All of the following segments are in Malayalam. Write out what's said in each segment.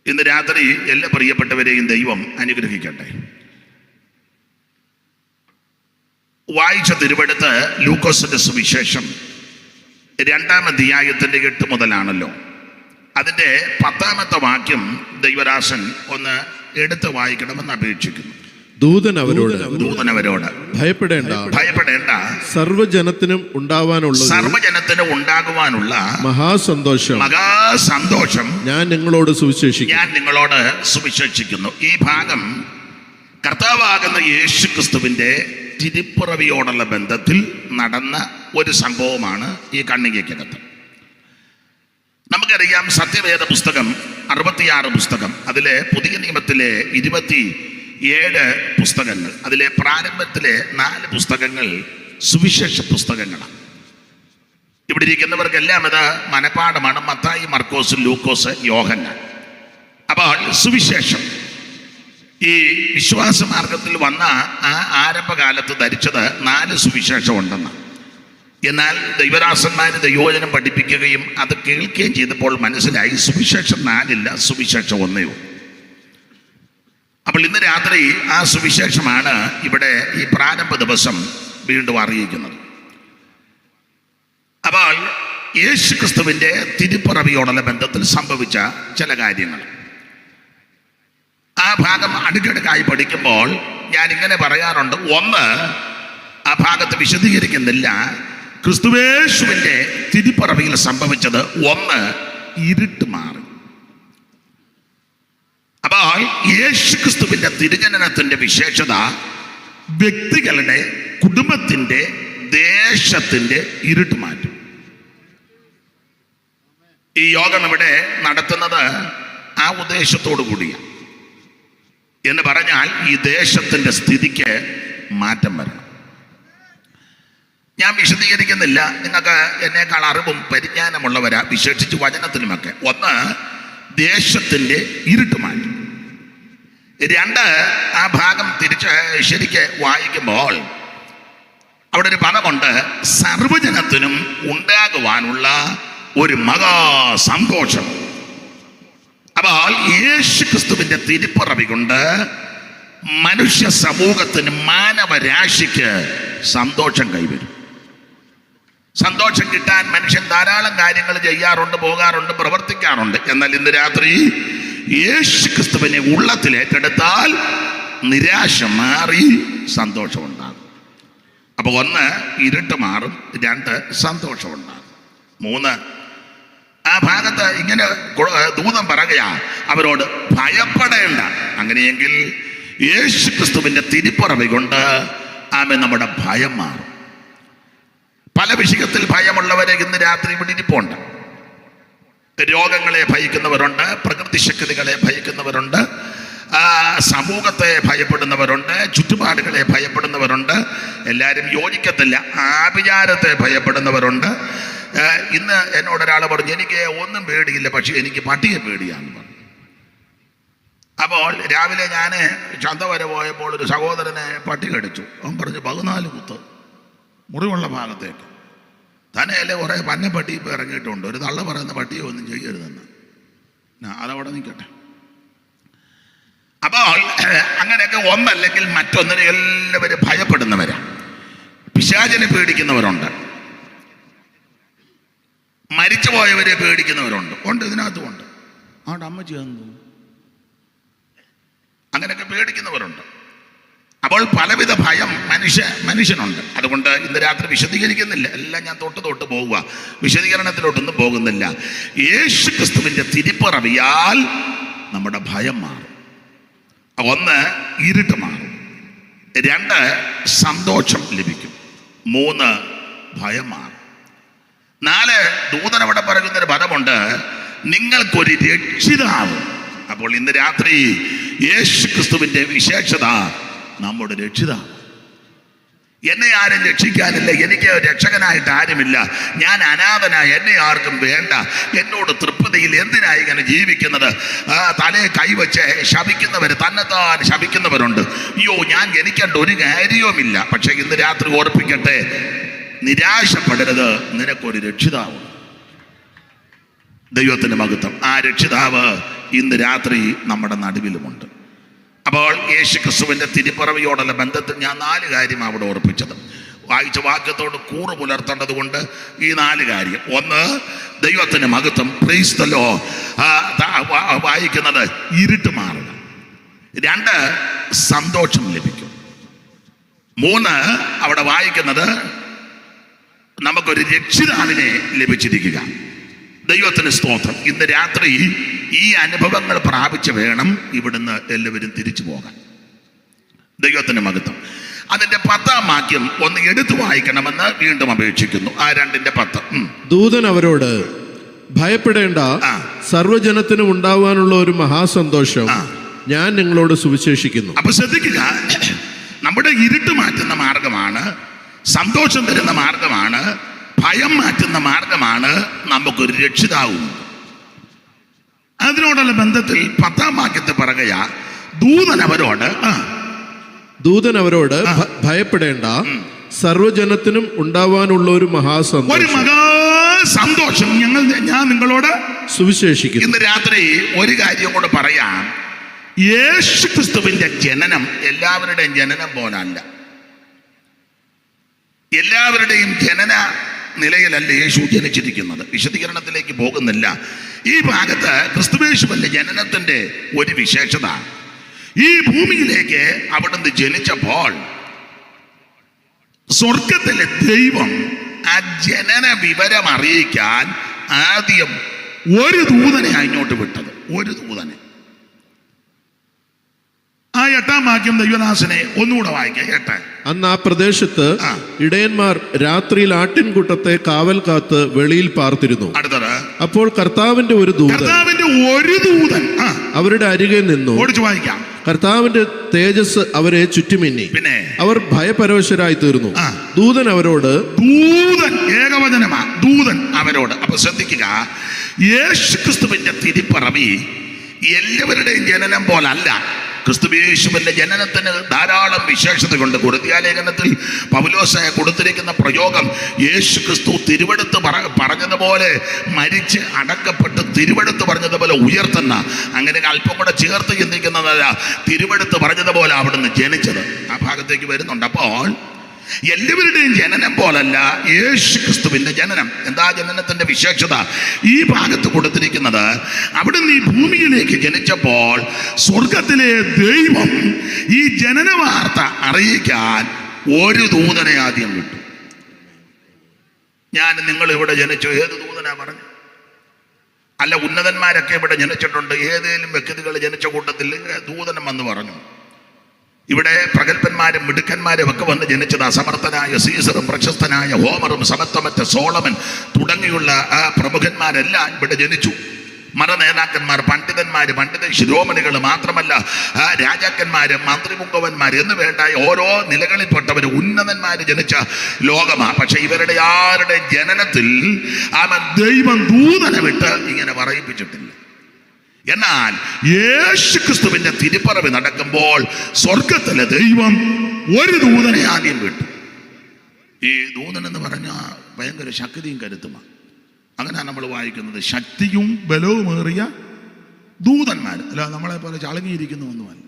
ഇന്ന് രാത്രി എല്ലാ പ്രിയപ്പെട്ടവരെയും ദൈവം അനുഗ്രഹിക്കട്ടെ. വായിച്ച തിരുവെടുത്ത് ലൂക്കോസിന്റെ സുവിശേഷം 2-ാം അധ്യായത്തിന്റെ 8 മുതലാണല്ലോ. അതിന്റെ 10-ാമത്തെ വാക്യം ദൈവദാസൻ ഒന്ന് എടുത്ത് വായിക്കണമെന്ന് അപേക്ഷിക്കുന്നു. ദൂതൻ അവരോട് ഭയപ്പെടേണ്ട, സർവ്വജനത്തിനും ഉണ്ടാകുവാനുള്ള മഹാസന്തോഷം ഞാൻ നിങ്ങളോട് സുവിശേഷിക്കുന്നു. ഈ ഭാഗം കർത്താവാകുന്ന യേശു ക്രിസ്തുവിന്റെ തിരുപ്പിറവിയോടുള്ള ബന്ധത്തിൽ നടന്ന ഒരു സംഭവമാണ് ഈ കണ്ണികയ്ക്കകത്ത്. നമുക്കറിയാം, സത്യവേദ പുസ്തകം 66 പുസ്തകം, അതിലെ പുതിയ നിയമത്തിലെ 27 പുസ്തകങ്ങൾ, അതിലെ പ്രാരംഭത്തിലെ 4 പുസ്തകങ്ങൾ സുവിശേഷ പുസ്തകങ്ങളാണ്. ഇവിടെ ഇരിക്കുന്നവർക്കെല്ലാം അത് മനപ്പാഠമാണ്. മത്തായി, മർക്കോസ്, ലൂക്കോസ്, യോഹന്നാൻ. അപ്പോൾ സുവിശേഷം ഈ വിശ്വാസമാർഗത്തിൽ വന്ന ആ ആരംഭകാലത്ത് ധരിച്ചത് 4 സുവിശേഷം ഉണ്ടെന്ന്. എന്നാൽ ദൈവദാസന്മാർ ദൈവവചനം പഠിപ്പിക്കുകയും അത് കേൾക്കുകയും ചെയ്തപ്പോൾ മനസ്സിലായി സുവിശേഷം 4 ഇല്ല, സുവിശേഷം 1 ഉള്ളൂ. അപ്പോൾ ഇന്ന് രാത്രി ആ സുവിശേഷമാണ് ഇവിടെ ഈ പ്രാരംഭ ദിവസം വീണ്ടും അറിയിക്കുന്നത്. അപ്പോൾ യേശു ക്രിസ്തുവിന്റെ തിരുപ്പിറവിയോടുള്ള ബന്ധത്തിൽ സംഭവിച്ച ചില കാര്യങ്ങൾ ആ ഭാഗം അടുക്കടുക്കായി പഠിക്കുമ്പോൾ ഞാൻ ഇങ്ങനെ പറയാറുണ്ട്. ഒന്ന്, ആ ഭാഗത്ത് വിശദീകരിക്കുന്നില്ല. ക്രിസ്തുവേശുവിന്റെ തിരുപ്പിറവിയിൽ സംഭവിച്ചത് ഒന്ന്, ഇരുട്ട് മാറി. അപ്പോൾ യേശു ക്രിസ്തുവിന്റെ തിരുജനനത്തിന്റെ വിശേഷത വ്യക്തികളുടെ, കുടുംബത്തിന്റെ, ദേശത്തിന്റെ ഇരുട്ട് മാറ്റും. ഈ യോഗം ഇവിടെ നടത്തുന്നത് ആ ഉദ്ദേശത്തോടു കൂടിയാണ്. എന്ന് പറഞ്ഞാൽ ഈ ദേശത്തിന്റെ സ്ഥിതിക്ക് മാറ്റം വരണം. ഞാൻ വിശദീകരിക്കുന്നില്ല, നിങ്ങൾക്ക് എന്നേക്കാൾ അറിവും പരിജ്ഞാനമുള്ളവരാ, വിശേഷിച്ച് വചനത്തിലുമൊക്കെ. ഒന്ന്, ദേശത്തിന്റെ ഇരുട്ട് മാറ്റും. 2, ആ ഭാഗം തിരിച്ച് ശരിക്ക് വായിക്കുമ്പോൾ അവിടെ ഒരു പദമുണ്ട്, സർവ്വജനത്തിനും ഉണ്ടാകുവാനുള്ള ഒരു മഹാസന്തോഷം. അപ്പോൾ യേശു ക്രിസ്തുവിന്റെ തിരുപ്പിറവി കൊണ്ട് മനുഷ്യ സമൂഹത്തിന്, മാനവരാശിക്ക് സന്തോഷം കൈവരും. സന്തോഷം കിട്ടാൻ മനുഷ്യൻ ധാരാളം കാര്യങ്ങൾ ചെയ്യാറുണ്ട്, പോകാറുണ്ട്, പ്രവർത്തിക്കാറുണ്ട്. എന്നാൽ ഇന്ന് രാത്രി യേശു ക്രിസ്തുവിനെ ഉള്ളത്തിൽ ഏറ്റെടുത്താൽ നിരാശ മാറി സന്തോഷം ഉണ്ടാകും. അപ്പൊ 1, ഇരുട്ട് മാറും. 2, സന്തോഷം ഉണ്ടാകും. 3, ആ ഭാഗത്ത് ഇങ്ങനെ ദൂതൻ പറയുകയാ അവരോട്, ഭയപ്പെടേണ്ട. അങ്ങനെയെങ്കിൽ യേശു ക്രിസ്തുവിന്റെ തിരുപ്പിറവി കൊണ്ട് നമ്മുടെ ഭയം മാറും. പല വിഷയത്തിൽ ഭയമുള്ളവരെ ഇന്ന് രാത്രി ഇവിടെ ഇരിപ്പുണ്ട്. രോഗങ്ങളെ ഭയക്കുന്നവരുണ്ട്, പ്രകൃതി ശക്തികളെ ഭയക്കുന്നവരുണ്ട്, സമൂഹത്തെ ഭയപ്പെടുന്നവരുണ്ട്, ചുറ്റുപാടുകളെ ഭയപ്പെടുന്നവരുണ്ട്. എല്ലാവരും യോജിക്കത്തില്ല. ആഭിചാരത്തെ ഭയപ്പെടുന്നവരുണ്ട്. ഇന്ന് എന്നോട് ഒരാൾ പറഞ്ഞു, എനിക്ക് ഒന്നും പേടിയില്ല, പക്ഷെ എനിക്ക് പട്ടിയെ പേടിയാണെന്ന് പറഞ്ഞു. അപ്പോൾ രാവിലെ ഞാൻ ചന്ത വരെ പോയപ്പോൾ ഒരു സഹോദരനെ പട്ടി കടിച്ചു. അവൻ പറഞ്ഞു 14 കുത്ത് മുറിവുള്ള ഭാഗത്തേക്ക്. തന്നെയല്ലേ കുറേ പന്നപ്പട്ടി ഇപ്പോൾ ഇറങ്ങിയിട്ടുണ്ട്. ഒരു തള്ള പറയുന്ന പട്ടിയെ ഒന്നും ചെയ്യരുതെന്ന്. അതവിടെ നിൽക്കട്ടെ. അപ്പോൾ അങ്ങനെയൊക്കെ ഒന്നല്ലെങ്കിൽ മറ്റൊന്നിനെ എല്ലാവരും ഭയപ്പെടുന്നവരാണ്. പിശാചിനെ പേടിക്കുന്നവരുണ്ട്, മരിച്ചുപോയവരെ പേടിക്കുന്നവരുണ്ട്. ഇതിനകത്തുമുണ്ട്. അവിടെ അമ്മച്ചി തന്നു, അങ്ങനെയൊക്കെ പേടിക്കുന്നവരുണ്ട്. അപ്പോൾ പലവിധ ഭയം മനുഷ്യനുണ്ട്. അതുകൊണ്ട് ഇന്ന് രാത്രി വിശദീകരിക്കുന്നില്ല, എല്ലാം ഞാൻ തൊട്ട് പോവുക, വിശദീകരണത്തിലോട്ടൊന്നും പോകുന്നില്ല. യേശു ക്രിസ്തുവിന്റെ തിരുപ്പിറവിയാൽ നമ്മുടെ ഭയം മാറും. 1, ഇരുട്ട് മാറും. 2, സന്തോഷം ലഭിക്കും. 3, ഭയം മാറും. 4, ദൂതൻ അവിടെ പറയുന്നൊരു പദമുണ്ട്, നിങ്ങൾക്കൊരു രക്ഷിതാവ്. അപ്പോൾ ഇന്ന് രാത്രി യേശു ക്രിസ്തുവിന്റെ വിശേഷത നമ്മുടെ രക്ഷിതാവ്. എന്നെ ആരും രക്ഷിക്കാനില്ല, എനിക്ക് രക്ഷകനായിട്ട് ആരുമില്ല, ഞാൻ അനാഥനായ, എന്നെ ആർക്കും വേണ്ട, എന്നോട് തൃപ്തിയിൽ എന്തിനായി ഇങ്ങനെ ജീവിക്കുന്നത്? തലയെ കൈവച്ച് ശപിക്കുന്നവർ, തന്നെത്താൻ ശപിക്കുന്നവരുണ്ട്. അയ്യോ, ഞാൻ ജനിക്കേണ്ട ഒരു കാര്യവുമില്ല. പക്ഷെ ഇന്ന് രാത്രി ഓർപ്പിക്കട്ടെ, നിരാശപ്പെടരുത്, നിനക്കൊരു രക്ഷിതാവ്. ദൈവത്തിന്റെ മഹത്വം. ആ രക്ഷിതാവ് ഇന്ന് രാത്രി നമ്മുടെ നടുവിലുമുണ്ട്. അപ്പോൾ യേശു ക്രിസ്തുവിൻ്റെ തിരുപ്പിറവിയോടുള്ള ബന്ധത്തിൽ ഞാൻ 4 കാര്യം അവിടെ ഓർപ്പിച്ചത്. വായിച്ച വാക്യത്തോട് കൂറ് പുലർത്തേണ്ടത് കൊണ്ട് ഈ 4 കാര്യം. 1, ദൈവത്തിന് മഹത്വം, പ്രൈസ് ദി ലോർഡ്. വായിക്കുന്നത് ഇരുട്ട് മാറുക. 2, സന്തോഷം ലഭിക്കും. 3, അവിടെ വായിക്കുന്നത് നമുക്കൊരു രക്ഷിതാവിനെ ലഭിച്ചിരിക്കുക. ദൈവത്തിന് സ്തോത്രം. ഇന്ന് രാത്രി ഈ അനുഭവങ്ങൾ പ്രാപിച്ച് വേണം ഇവിടുന്ന് എല്ലാവരും തിരിച്ചു പോകാൻ. ദൈവത്തിന് മഹത്വം. അതിന്റെ 10ാം വാക്യം ഒന്ന് എടുത്തു വായിക്കണമെന്ന് വീണ്ടും അപേക്ഷിക്കുന്നു. ആ 2:10. ദൂതൻ അവരോട്, ഭയപ്പെടേണ്ട, സർവ്വജനത്തിനും ഉണ്ടാവാനുള്ള ഒരു മഹാസന്തോഷം ഞാൻ നിങ്ങളോട് സുവിശേഷിക്കുന്നു. അപ്പൊ ശ്രദ്ധിക്കുക, നമ്മുടെ ഇരുട്ട് മാറ്റുന്ന മാർഗമാണ്, സന്തോഷം തരുന്ന മാർഗമാണ്, ഭയം മാറ്റുന്ന മാർഗമാണ് നമുക്കൊരു രക്ഷിതാവും. അതിനോടുള്ള ബന്ധത്തിൽ 10ാം വാക്യത്തെ പറയുക, ദൂതൻ അവരോട് ഭയപ്പെടേണ്ട, സർവ്വജനത്തിനും ഉണ്ടാവാനുള്ള ഒരു മഹാസന്തോഷം ഞാൻ നിങ്ങളോട് സുവിശേഷിക്കുന്നു. ഇന്ന് രാത്രി ഒരു കാര്യം കൂടെ പറയാം. യേശു ക്രിസ്തുവിന്റെ ജനനം എല്ലാവരുടെയും ജനനം പോലല്ല. എല്ലാവരുടെയും ജനന നിലയിലല്ല യേശു ജനിച്ചിരിക്കുന്നത്. വിശദീകരണത്തിലേക്ക് പോകുന്നില്ല. ഈ ഭാഗത്ത് ക്രിസ്തുയേശുവിന്റെ ജനനത്തിന്റെ ഒരു വിശേഷത, ഈ ഭൂമിയിലേക്ക് അവിടുന്ന് ജനിച്ചപ്പോൾ സ്വർഗത്തിലെ ദൈവം ആ ജനന വിവരം അറിയിക്കാൻ ആദ്യം ഒരു ദൂതനെ അങ്ങോട്ട് വിട്ടത്. ഒരു ദൂതനെ. ആ 8ാം വാക്യം ദൈവദാസനെ ഒന്നുകൂടെ വായിക്കാം. 8. അന്ന് ആ പ്രദേശത്ത് ഇടയന്മാർ രാത്രിയിൽ ആട്ടിൻകൂട്ടത്തെ കാവൽ കാത്ത് വെളിയിൽ പാർത്തിരുന്നു. അടുത്തത്, അപ്പോൾ കർത്താവിന്റെ ഒരു ദൂതൻ അവരുടെ അരികെ നിന്നു. ഓടിച്ചു വായിക്കാം. കർത്താവിന്റെ തേജസ് അവരെ ചുറ്റുമിന്നി, പിന്നെ അവർ ഭയപരവശരായി തീർന്നു. ദൂതൻ അവരോട്, ഏകവചനമാ, ദൂതൻ അവരോട്. അപ്പൊ ശ്രദ്ധിക്കുക, യേശു ക്രിസ്തുവിന്റെ തിരുപ്പിറവി എല്ലാവരുടെയും ജനനം പോലല്ല. ക്രിസ്തുയേശുവിന്റെ ജനനത്തിന് ധാരാളം വിശേഷതകളുണ്ട്. കൊരിന്ത്യലേഖനത്തിൽ പൗലോസ് കൊടുത്തിരിക്കുന്ന പ്രയോഗം, യേശു ക്രിസ്തു തിരുവെടുത്ത് പറഞ്ഞതുപോലെ മരിച്ച് അടക്കപ്പെട്ട് തിരുവെടുത്ത് പറഞ്ഞതുപോലെ ഉയർത്തുന്ന, അങ്ങനെ അല്പം കൂടെ ചേർത്ത് ചിന്തിക്കുന്നതല്ല, തിരുവെടുത്ത് പറഞ്ഞതുപോലെ അവിടുന്ന് ജനിച്ചത്. ആ ഭാഗത്തേക്ക് വരുന്നുണ്ട്. അപ്പോൾ എല്ലാവരുടെയും ജനനം പോലല്ല യേശു ക്രിസ്തുവിന്റെ ജനനം. എന്താ ജനനത്തിന്റെ വിശേഷത? ഈ ഭാഗത്ത് കൊടുത്തിരിക്കുന്നത്, അവിടുന്ന് ഈ ഭൂമിയിലേക്ക് ജനിച്ചപ്പോൾ സ്വർഗത്തിലെ ദൈവം ഈ ജനന വാർത്ത അറിയിക്കാൻ ഒരു ദൂതനെ ആദ്യം വിട്ടു. ഞാൻ നിങ്ങൾ ഇവിടെ ജനിച്ചു, ഏത് ദൂതനാ പറഞ്ഞു? അല്ല, ഉന്നതന്മാരൊക്കെ ഇവിടെ ജനിച്ചിട്ടുണ്ട്. ഏതേലും വ്യക്തികൾ ജനിച്ച കൂട്ടത്തിൽ ദൂതനം വന്ന് പറഞ്ഞു. ഇവിടെ പ്രഗത്ഭന്മാരും മിടുക്കന്മാരും ഒക്കെ വന്ന് ജനിച്ചത്. അസമർത്ഥനായ സീസറും പ്രശസ്തനായ ഹോമറും സമത്വമറ്റ സോളമൻ തുടങ്ങിയുള്ള ആ പ്രമുഖന്മാരെല്ലാം ഇവിടെ ജനിച്ചു. മതനേതാക്കന്മാർ, പണ്ഡിത ശിരോമണികൾ, മാത്രമല്ല രാജാക്കന്മാര്, മന്ത്രിമുഖവന്മാർ എന്ന് വേണ്ട ഓരോ നിലകളിൽപ്പെട്ടവർ, ഉന്നതന്മാര് ജനിച്ച ലോകമാണ്. പക്ഷെ ഇവരുടെ ആരുടെ ജനനത്തിൽ അവൻ ദൈവം ദൂതനെ വിട്ട് ഇങ്ങനെ പറയിപ്പിച്ചിട്ടില്ല. എന്നാൽ യേശു ക്രിസ്തുവിന്റെ തിരുപ്പിറവി നടക്കുമ്പോൾ സ്വർഗത്തിലെ ദൈവം ഒരു ദൂതനെ ആദ്യം വിട്ടു. ഈ ദൂതൻ എന്ന് പറഞ്ഞാൽ ഭയങ്കര ശക്തിയും കരുത്തുമാണ്. അങ്ങനെയാണ് നമ്മൾ വായിക്കുന്നത്. ശക്തിയും ബലവുമേറിയ ദൂതന്മാർ. അല്ല, നമ്മളെ പോലെ ചളങ്ങിയിരിക്കുന്ന ഒന്നുമല്ല.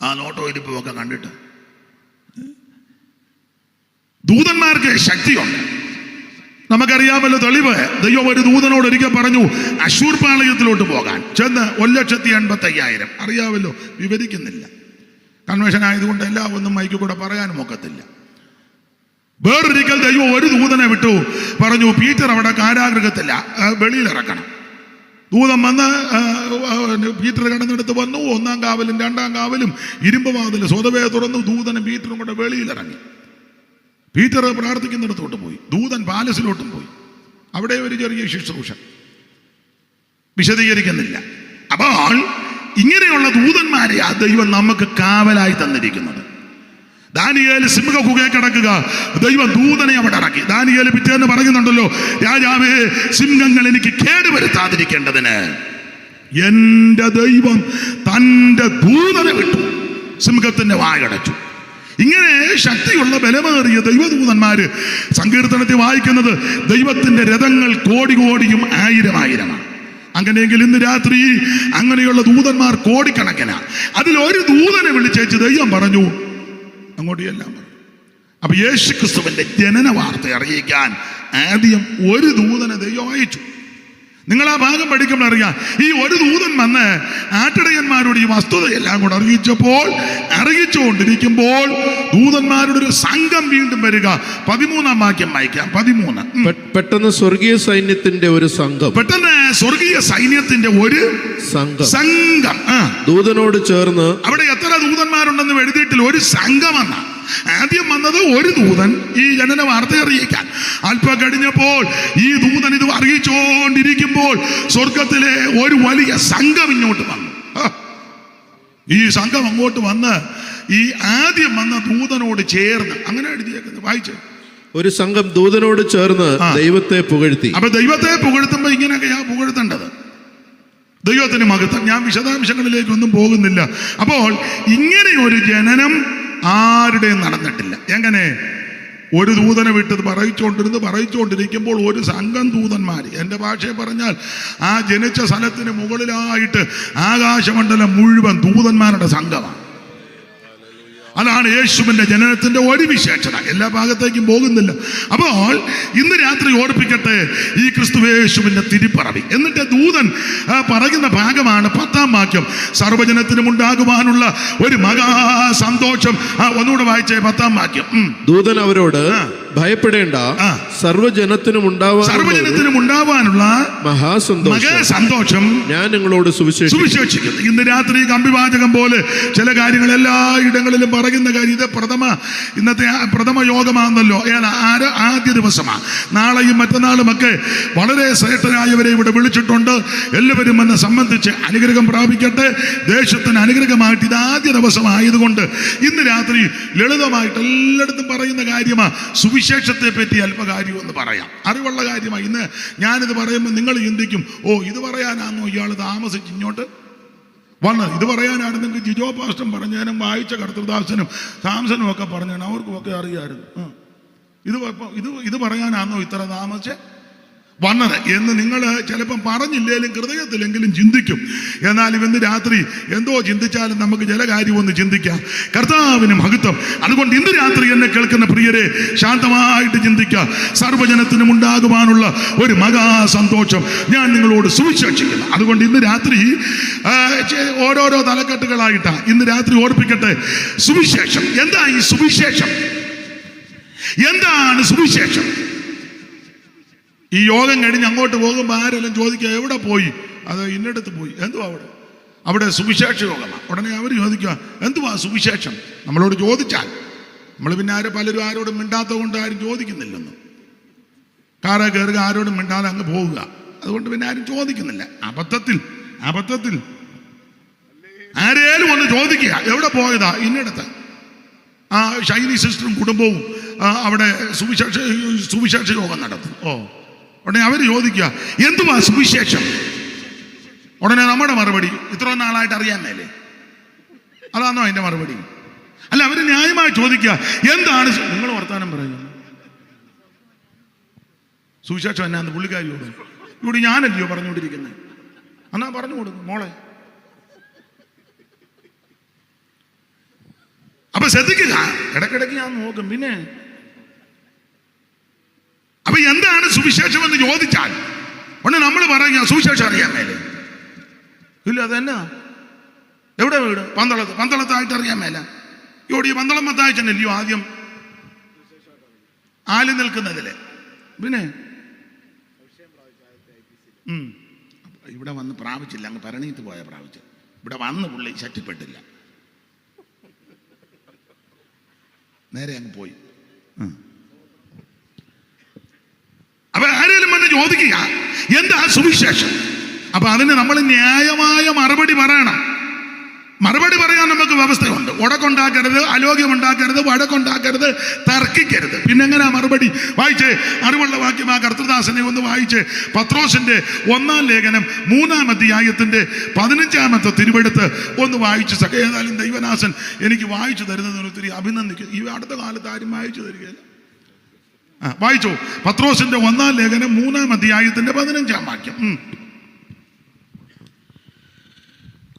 ആ നോട്ടോ ഇരിപ്പുമൊക്കെ കണ്ടിട്ട് ദൂതന്മാർക്ക് ശക്തിയുണ്ട്. നമുക്കറിയാമല്ലോ തെളിവ്. ദൈവം ഒരു ദൂതനോട് ഒരിക്കൽ പറഞ്ഞു അശൂർ പാളയത്തിലോട്ട് പോകാൻ. ചെന്ന് 1,85,000. അറിയാമല്ലോ, വിവരിക്കുന്നില്ല. കൺവെൻഷൻ ആയതുകൊണ്ട് എല്ലാം ഒന്നും മൈക്ക് കൂടെ പറയാനും ഒക്കത്തില്ല. വേറൊരിക്കൽ ദൈവം ഒരു ദൂതനെ വിട്ടു, പറഞ്ഞു പീറ്റർ അവിടെ കാരാഗൃഹത്തില്ല, വെളിയിലിറക്കണം. ദൂതൻ വന്ന് പീറ്റർ കിടന്നെടുത്ത് വന്നു. 1ാം കാവലും 2ാം കാവലും ഇരുമ്പ് വാതിൽ സ്വതവേ തുറന്നു. ദൂതനും പീറ്ററും കൂടെ വെളിയിലിറങ്ങി. പീറ്റർ പ്രാർത്ഥിക്കുന്നിടത്തോട്ട് പോയി. ദൂതൻ പാലസിലോട്ടും പോയി. അവിടെ ഒരു ചെറിയ ശുശ്രൂഷ, വിശദീകരിക്കുന്നില്ല. അപ്പോൾ ഇങ്ങനെയുള്ള ദൂതന്മാരെ ആ ദൈവം നമുക്ക് കാവലായി തന്നിരിക്കുന്നത്. ദാനിയേൽ സിംഹഗുഹയിൽ കിടക്കുക, ദൈവം ദൂതനെ അവിടെ ഇറക്കി. ദാനിയേൽ പിറ്റേന്ന് പറയുന്നുണ്ടല്ലോ, രാജാവേ, സിംഹങ്ങൾ എനിക്ക് കേടുവരുത്താതിരിക്കേണ്ടതിന് എന്റെ ദൈവം തന്റെ ദൂതനെ വിട്ടു, സിംഹത്തിന്റെ വായടച്ചു. ഇങ്ങനെ ശക്തിയുള്ള ബലമേറിയ ദൈവദൂതന്മാര്, സങ്കീർത്തനത്തിൽ വായിക്കുന്നത് ദൈവത്തിന്റെ രഥങ്ങൾ കോടി കോടിയും 1000,000-ആണ്. അങ്ങനെയെങ്കിൽ ഇന്ന് രാത്രി അങ്ങനെയുള്ള ദൂതന്മാർ കോടിക്കണക്കിനാ. അതിൽ ഒരു ദൂതനെ വിളിച്ചേച്ച് ദൈവം പറഞ്ഞു അങ്ങോട്ട് എല്ലാം പറഞ്ഞു. അപ്പൊ യേശു ക്രിസ്തുവിന്റെ ജനന വാർത്ത അറിയിക്കാൻ ആദ്യം ഒരു ദൂതനെ ദൈവം അയച്ചു. നിങ്ങൾ ആ ഭാഗം പഠിക്കുമ്പോൾ അറിയാം, ഈ ഒരു ദൂതൻ വന്ന് ആട്ടിടയന്മാരോട് ഈ വസ്തുതയെല്ലാം കൂടെ അറിയിച്ചുകൊണ്ടിരിക്കുമ്പോൾ ദൂതന്മാരുടെ ഒരു സംഘം വീണ്ടും വരിക. 13-ാം വാക്യം വായിക്കാം. 13. പെട്ടെന്ന് സ്വർഗീയ സൈന്യത്തിന്റെ ഒരു സംഘം ഒരു സംഘം ദൂതനോട് ചേർന്ന്, അവിടെ എത്ര ദൂതന്മാരുണ്ടെന്ന് എഴുതിയിട്ടില്ല, ഒരു സംഘമെന്ന. ആദ്യം വന്നത് ഒരു ദൂതൻ ഈ ജനന വാർത്ത അറിയിക്കാൻ. അല്പം കഴിഞ്ഞപ്പോൾ ഈ ദൂതൻ ഇത് അറിയിച്ചുകൊണ്ടിരിക്കുമ്പോൾ സ്വർഗത്തിലെ ഒരു വലിയ സംഘം ഇങ്ങോട്ട് വന്നു. ഈ സംഘം അങ്ങോട്ട് വന്ന് ഈ ആദ്യം വന്ന ദൂതനോട് ചേർന്ന്, അങ്ങനെ എഴുതിയേക്കുന്നത് വായിച്ചു. ഒരു സംഘം ദൂതനോട് ചേർന്ന് ദൈവത്തെ പുകഴ്ത്തി. അപ്പൊ ദൈവത്തെ പുകഴ്ത്തുമ്പോ ഇങ്ങനെയൊക്കെയാ പുകഴ്ത്തേണ്ടത്. ദൈവത്തിന് മഹത്വം. ഞാൻ വിശദാംശങ്ങളിലേക്കൊന്നും പോകുന്നില്ല. അപ്പോൾ ഇങ്ങനെ ഒരു ജനനം ആരുടെയും നടന്നിട്ടില്ല. എങ്ങനെ? ഒരു ദൂതനെ വിട്ടത് പറയിച്ചുകൊണ്ടിരിക്കുമ്പോൾ ഒരു സംഘം ദൂതന്മാർ, എൻ്റെ ഭാഷയെ പറഞ്ഞാൽ ആ ജനിച്ച സ്ഥലത്തിന് മുകളിലായിട്ട് ആകാശമണ്ഡലം മുഴുവൻ ദൂതന്മാരുടെ സംഘമാണ്. അതാണ് യേശുവിന്റെ ജനനത്തിന്റെ ഒരു വിശേഷത. എല്ലാ ഭാഗത്തേക്കും പോകുന്നില്ല. അപ്പോൾ ഇന്ന് രാത്രി ഓർപ്പിക്കട്ടെ ഈ ക്രിസ്തുയേശുവിന്റെ തിരുപ്പിറവി. എന്നിട്ട് ദൂതൻ പറയുന്ന ഭാഗമാണ് 10-ാം വാക്യം. സർവ്വജനത്തിനും ഉണ്ടാകുവാനുള്ള ഒരു മഹാ സന്തോഷം. ഒന്നുകൂടെ വായിച്ചേ 10-ാം വാക്യം. ദൂതൻ അവരോട്, ഭയപ്പെടേണ്ട, സർവ്വജനത്തിനും ഉണ്ടാവാനുള്ള മഹാസന്തോഷം ഞാൻ നിങ്ങളോട് സുവിശേഷിക്കുന്നു. ഇന്ന് രാത്രി കമ്പിവാചകം പോലെ ചില കാര്യങ്ങൾ എല്ലായിടങ്ങളിലും പറയുന്ന കാര്യം. ഇത് ഇന്നത്തെ പ്രഥമ യോഗമാണല്ലോ. ആദ്യ ദിവസമാണ്. നാളെയും മറ്റന്നാളും ഒക്കെ വളരെ ശ്രേഷ്ഠരായവരെ ഇവിടെ വിളിച്ചിട്ടുണ്ട്. എല്ലാവരും എന്നെ സംബന്ധിച്ച് അനുഗ്രഹം പ്രാപിക്കട്ടെ. ദേശത്തിന് അനുഗ്രഹമായിട്ട് ഇത് ആദ്യ ദിവസമായതുകൊണ്ട് ഇന്ന് രാത്രി ലളിതമായിട്ട് എല്ലായിടത്തും പറയുന്ന കാര്യമാണ്. സുവിശേഷത്തെ പറ്റി അല്പകാര്യമെന്ന് പറയാം. അറിവുള്ള കാര്യമാണ്. ഇന്ന് ഞാനിത് പറയുമ്പോൾ നിങ്ങൾ ചിന്തിക്കും, ഓ ഇത് പറയാനാണോ ഇയാൾ താമസിച്ച് ഇങ്ങോട്ട് വന്നത്? ഇത് പറയാനായിരുന്നെങ്കിൽ ജിജോ പാസ്റ്റം പറഞ്ഞാലും വായിച്ച കർത്തൃദാസനും സാംസനും ഒക്കെ പറഞ്ഞാൽ അവർക്കുമൊക്കെ അറിയാമായിരുന്നു. ഇത് പറയാനാണോ ഇത്ര താമസിച്ച് വന്നത് എന്ന് നിങ്ങൾ ചിലപ്പം പറഞ്ഞില്ലേലും ഹൃദയത്തിലെങ്കിലും ചിന്തിക്കും. എന്നാലും ഇന്ന് രാത്രി എന്തോ ചിന്തിച്ചാലും നമുക്ക് ചില കാര്യമൊന്ന് ചിന്തിക്കാം. കർത്താവിന് മഹത്വം. അതുകൊണ്ട് ഇന്ന് രാത്രി എന്നെ കേൾക്കുന്ന പ്രിയരെ ശാന്തമായിട്ട് ചിന്തിക്കുക. സർവ്വജനത്തിനും ഉണ്ടാകുവാനുള്ള ഒരു മഹാസന്തോഷം ഞാൻ നിങ്ങളോട് സുവിശേഷിക്കുന്നു. അതുകൊണ്ട് ഇന്ന് രാത്രി ഓരോരോ തലക്കെട്ടുകളായിട്ടാണ് ഇന്ന് രാത്രി ഓർപ്പിക്കട്ടെ. സുവിശേഷം എന്താ? ഈ സുവിശേഷം എന്താണ്? സുവിശേഷം ഈ യോഗം കഴിഞ്ഞ് അങ്ങോട്ട് പോകുമ്പോൾ ആരെല്ലാം ചോദിക്കുക, എവിടെ പോയി? അത് ഇന്നടത്ത് പോയി. എന്തുവാ അവിടെ സുവിശേഷ യോഗമാണ്. ഉടനെ അവർ ചോദിക്കുക, എന്തുവാ സുവിശേഷം? നമ്മളോട് ചോദിച്ചാൽ നമ്മൾ പിന്നെ പലരും ആരോടും മിണ്ടാത്തത് കൊണ്ട് ആരും ചോദിക്കുന്നില്ലെന്ന്. കാറ കയറുക, ആരോടും മിണ്ടാതെ അങ്ങ് പോവുക. അതുകൊണ്ട് പിന്നെ ആരും ചോദിക്കുന്നില്ല. അബദ്ധത്തിൽ ആരേലും ഒന്ന് ചോദിക്കുക, എവിടെ പോയതാ? ഇന്നടത്ത്. ഷൈനി സിസ്റ്ററും കുടുംബവും അവിടെ സുവിശേഷ യോഗം നടത്തും. ഉടനെ അവർ ചോദിക്കുക, എന്തുവാ സുവിശേഷം? ഉടനെ നമ്മുടെ മറുപടി, ഇത്ര നാളായിട്ട് അറിയാൻ മേലേ? അതാണോ അതിന്റെ മറുപടി? അല്ല, അവർ ന്യായമായി ചോദിക്കുക, എന്താണ് നിങ്ങൾ വർത്താനം പറയുന്നത്? സുവിശേഷം എന്നാന്ന് പുള്ളിക്കാരിയോട് ഇവിടെ ഞാനല്ലയോ പറഞ്ഞുകൊണ്ടിരിക്കുന്നത്? എന്നാ പറഞ്ഞു കൊടുക്കും മോളെ. അപ്പൊ ശ്രദ്ധിക്കുക, ഇടക്കിടക്ക് ഞാൻ നോക്കും. പിന്നെ അപ്പൊ എന്താണ് സുവിശേഷം എന്ന് ചോദിച്ചാൽ ഉടനെ നമ്മൾ പറയുക, സുവിശേഷം അറിയാൻ മേലെ. ഇല്ല, അതെന്നാ? എവിടെ വീട്? പന്തളത്തായിട്ട് അറിയാൻ മേല. ഇവിടെ ഈ പന്തളം മത്തായിച്ചനല്ലയോ ആദ്യം ആല് നിൽക്കുന്നതില്. പിന്നെ ഇവിടെ വന്ന് പ്രാപിച്ചില്ല, അങ്ങ് പരണീത്ത് പോയ പ്രാപിച്ചു. ഇവിടെ വന്ന് പുള്ളി ശക്തിപ്പെട്ടില്ല, നേരെ അങ്ങ് പോയി. അപ്പൊ ആരെങ്കിലും വന്ന് ചോദിക്കുക, എന്താ സുവിശേഷം? അപ്പൊ അതിന് നമ്മൾ ന്യായമായ മറുപടി പറയണം. മറുപടി പറയാൻ നമുക്ക് വ്യവസ്ഥയുണ്ട്. ഉടക്കുണ്ടാക്കരുത്, അലോഗ്യമുണ്ടാക്കരുത്, വഴക്കുണ്ടാക്കരുത്, തർക്കിക്കരുത്. പിന്നെ എങ്ങനെയാ മറുപടി? വായിച്ചേ, അറിവുള്ള വാക്യം ആ കർത്തൃദാസനെ ഒന്ന് വായിച്ച്. പത്രോസിന്റെ 1-ാം ലേഖനം 3-ാം അധ്യായത്തിന്റെ 15-ാമത്തെ തിരുവെടുത്ത് ഒന്ന് വായിച്ച്. ഏതായാലും ദൈവദാസൻ എനിക്ക് വായിച്ചു തരുന്നതിന് ഒത്തിരി അഭിനന്ദിക്കും. ഈ അടുത്ത കാലത്ത് ആരും വായിച്ചു തരികയില്ല. വായിച്ചോ, പത്രോസിന്റെ 1-ാം ലേഖനം 3-ാം അധ്യായത്തിന്റെ 15-ാം വാക്യം.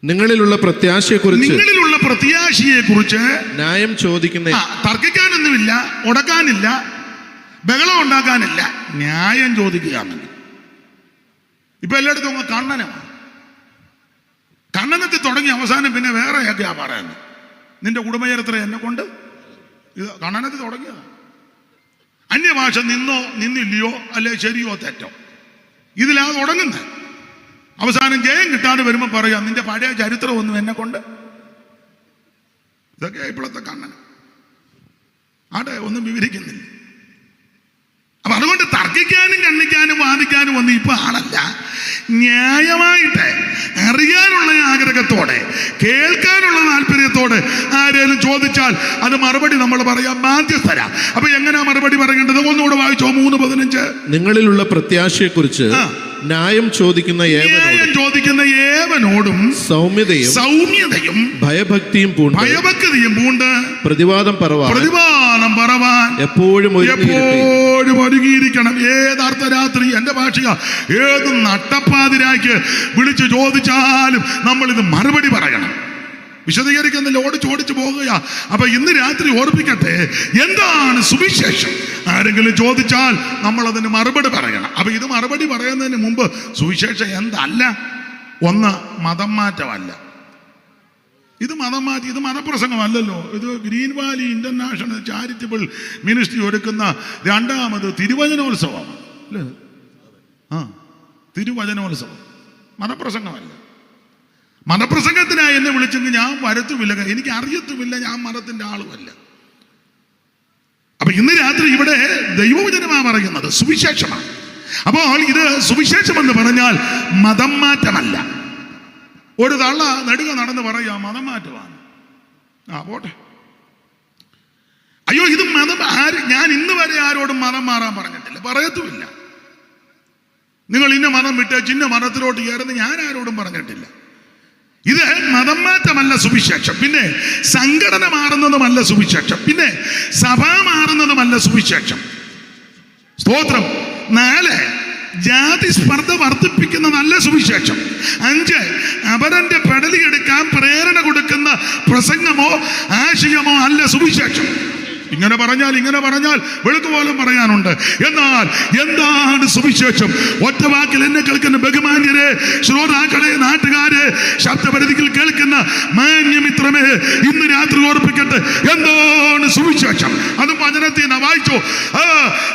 നിങ്ങളിലുള്ള പ്രത്യാശയെ കുറിച്ച് ന്യായം ചോദിക്കുന്ന തർക്കിക്കാനൊന്നുമില്ല, ഉടക്കാനില്ല, ബഹളം ഉണ്ടാക്കാനില്ല, ന്യായം ചോദിക്കുകയാണെങ്കിൽ. ഇപ്പൊ എല്ലായിടത്തും കണ്ണനത്തിൽ തുടങ്ങി അവസാനം പിന്നെ വേറെയൊക്കെയാ പറയുന്നത്. നിന്റെ കുടുംബചരിത്ര എന്നെ കൊണ്ട് ഇത് കണ്ണനത്തിൽ തുടങ്ങിയ അന്യഭാഷ നിന്നോ നിന്നില്ലയോ അല്ലെ ശരിയോ തെറ്റോ ഇതിലാ തുടങ്ങുന്നത്. അവസാനം ജയം കിട്ടാതെ വരുമ്പോൾ പറയാം നിന്റെ പഴയ ചരിത്രമൊന്നും എന്നെ കൊണ്ട്. ഇതൊക്കെ ഇപ്പോഴത്തെ കണ്ണൻ ആടെ ഒന്നും വിവരിക്കുന്നില്ല. അപ്പൊ അതുകൊണ്ട് തർക്കിക്കാനും കണ്ണിക്കാനും വാദിക്കാനും ഒന്നും ഇപ്പൊ ആളല്ല. ന്യായമായിട്ട് അറിയാനുള്ള ആഗ്രഹത്തോടെ കേൾക്കാനുള്ള താല്പര്യത്തോടെ ആരേലും ചോദിച്ചാൽ അത് മറുപടി നമ്മൾ പറയാം, ബാധ്യസ്ഥരാ. അപ്പൊ എങ്ങനെയാ മറുപടി പറയേണ്ടത്? ഒന്നുകൂടെ വായിച്ചോ. 3:15. നിങ്ങളിലുള്ള പ്രത്യാശയെക്കുറിച്ച് ന്യായം ചോദിക്കുന്ന ഏവനോടും സൗമ്യതയും ഭയഭക്തിയും പൂണ്ട് പ്രതിവാദം പറവാൻ എപ്പോഴും ഒരുങ്ങിയിരിക്കണം. ഏത് അർദ്ധരാത്രി, എന്റെ ഭാഷ ഏത് നട്ടപ്പാതിരാക്ക് വിളിച്ചു ചോദിച്ചാലും നമ്മൾ ഇത് മറുപടി പറയണം. വിശദീകരിക്കുന്നില്ല, ഓടിച്ചു പോകുക. അപ്പൊ ഇന്ന് രാത്രി ഓർപ്പിക്കട്ടെ, എന്താണ് സുവിശേഷം? ആരെങ്കിലും ചോദിച്ചാൽ നമ്മൾ അതിന് മറുപടി പറയണം. അപ്പൊ ഇത് മറുപടി പറയുന്നതിന് മുമ്പ് സുവിശേഷം എന്തല്ല? ഒന്ന്, മതം മാറ്റമല്ല. ഇത് മതപ്രസംഗമല്ലല്ലോ. ഇത് green Valley international charitable ministry ഒരുക്കുന്ന 2ാമത് തിരുവചനോത്സവമാണ് അല്ലേ? തിരുവചനോത്സവം മതപ്രസംഗമല്ല. മതപ്രസംഗത്തിനായി എന്നെ വിളിച്ചെങ്കിൽ ഞാൻ വരത്തുമില്ല, എനിക്ക് അറിയത്തുമില്ല, ഞാൻ മതത്തിന്റെ ആളുമല്ല. അപ്പൊ ഇന്ന് രാത്രി ഇവിടെ ദൈവവചനമാണ് പറയുന്നത്, സുവിശേഷമാണ്. അപ്പോൾ ഇത് സുവിശേഷം എന്ന് പറഞ്ഞാൽ മതം മാറ്റമല്ല. ഒരു തള്ള നെടുക നടന്ന് പറയാ മതം മാറ്റമാണ്. പോട്ടെ. അയ്യോ, ഇത് മതം ഞാൻ ഇന്ന് വരെ ആരോടും മതം മാറാൻ പറഞ്ഞിട്ടില്ല, പറയത്തുമില്ല. നിങ്ങൾ ഇന്ന മതം വിട്ട് ചിന്ന മതത്തിലോട്ട് കയറുന്ന ഞാൻ ആരോടും പറഞ്ഞിട്ടില്ല. ഇത് മതം മാറ്റമല്ല സുവിശേഷം. പിന്നെ സംഘടന മാറുന്നതുമല്ല സുവിശേഷം. പിന്നെ സഭ മാറുന്നതുമല്ല സുവിശേഷം. സ്തോത്രം. 4, ജാതി സ്പർദ്ധ വർദ്ധിപ്പിക്കുന്ന നല്ല സുവിശേഷം. 5, അപരന്റെ പെടലിയെടുക്കാൻ പ്രേരണ കൊടുക്കുന്ന പ്രസംഗമോ ആശയമോ അല്ല സുവിശേഷം. ഇങ്ങനെ പറഞ്ഞാൽ വെളുക്കുപോലും പറയാനുണ്ട്. എന്നാൽ എന്താണ് സുവിശേഷം? ഒറ്റ വാക്കിൽ എന്നെ കേൾക്കുന്ന ബഹുമാന്യരെ, ശ്രോതാക്കളെ, നാട്ടുകാരെ, ശബ്ദപരിധിയിൽ കേൾക്കുന്ന മാന്യമിത്രമേ, ഇന്ന് രാത്രി ഓർപ്പിക്കട്ടെ, എന്താണ് സുവിശേഷം? അത് വചനത്തിൽ നിന്ന് വായിച്ചോ.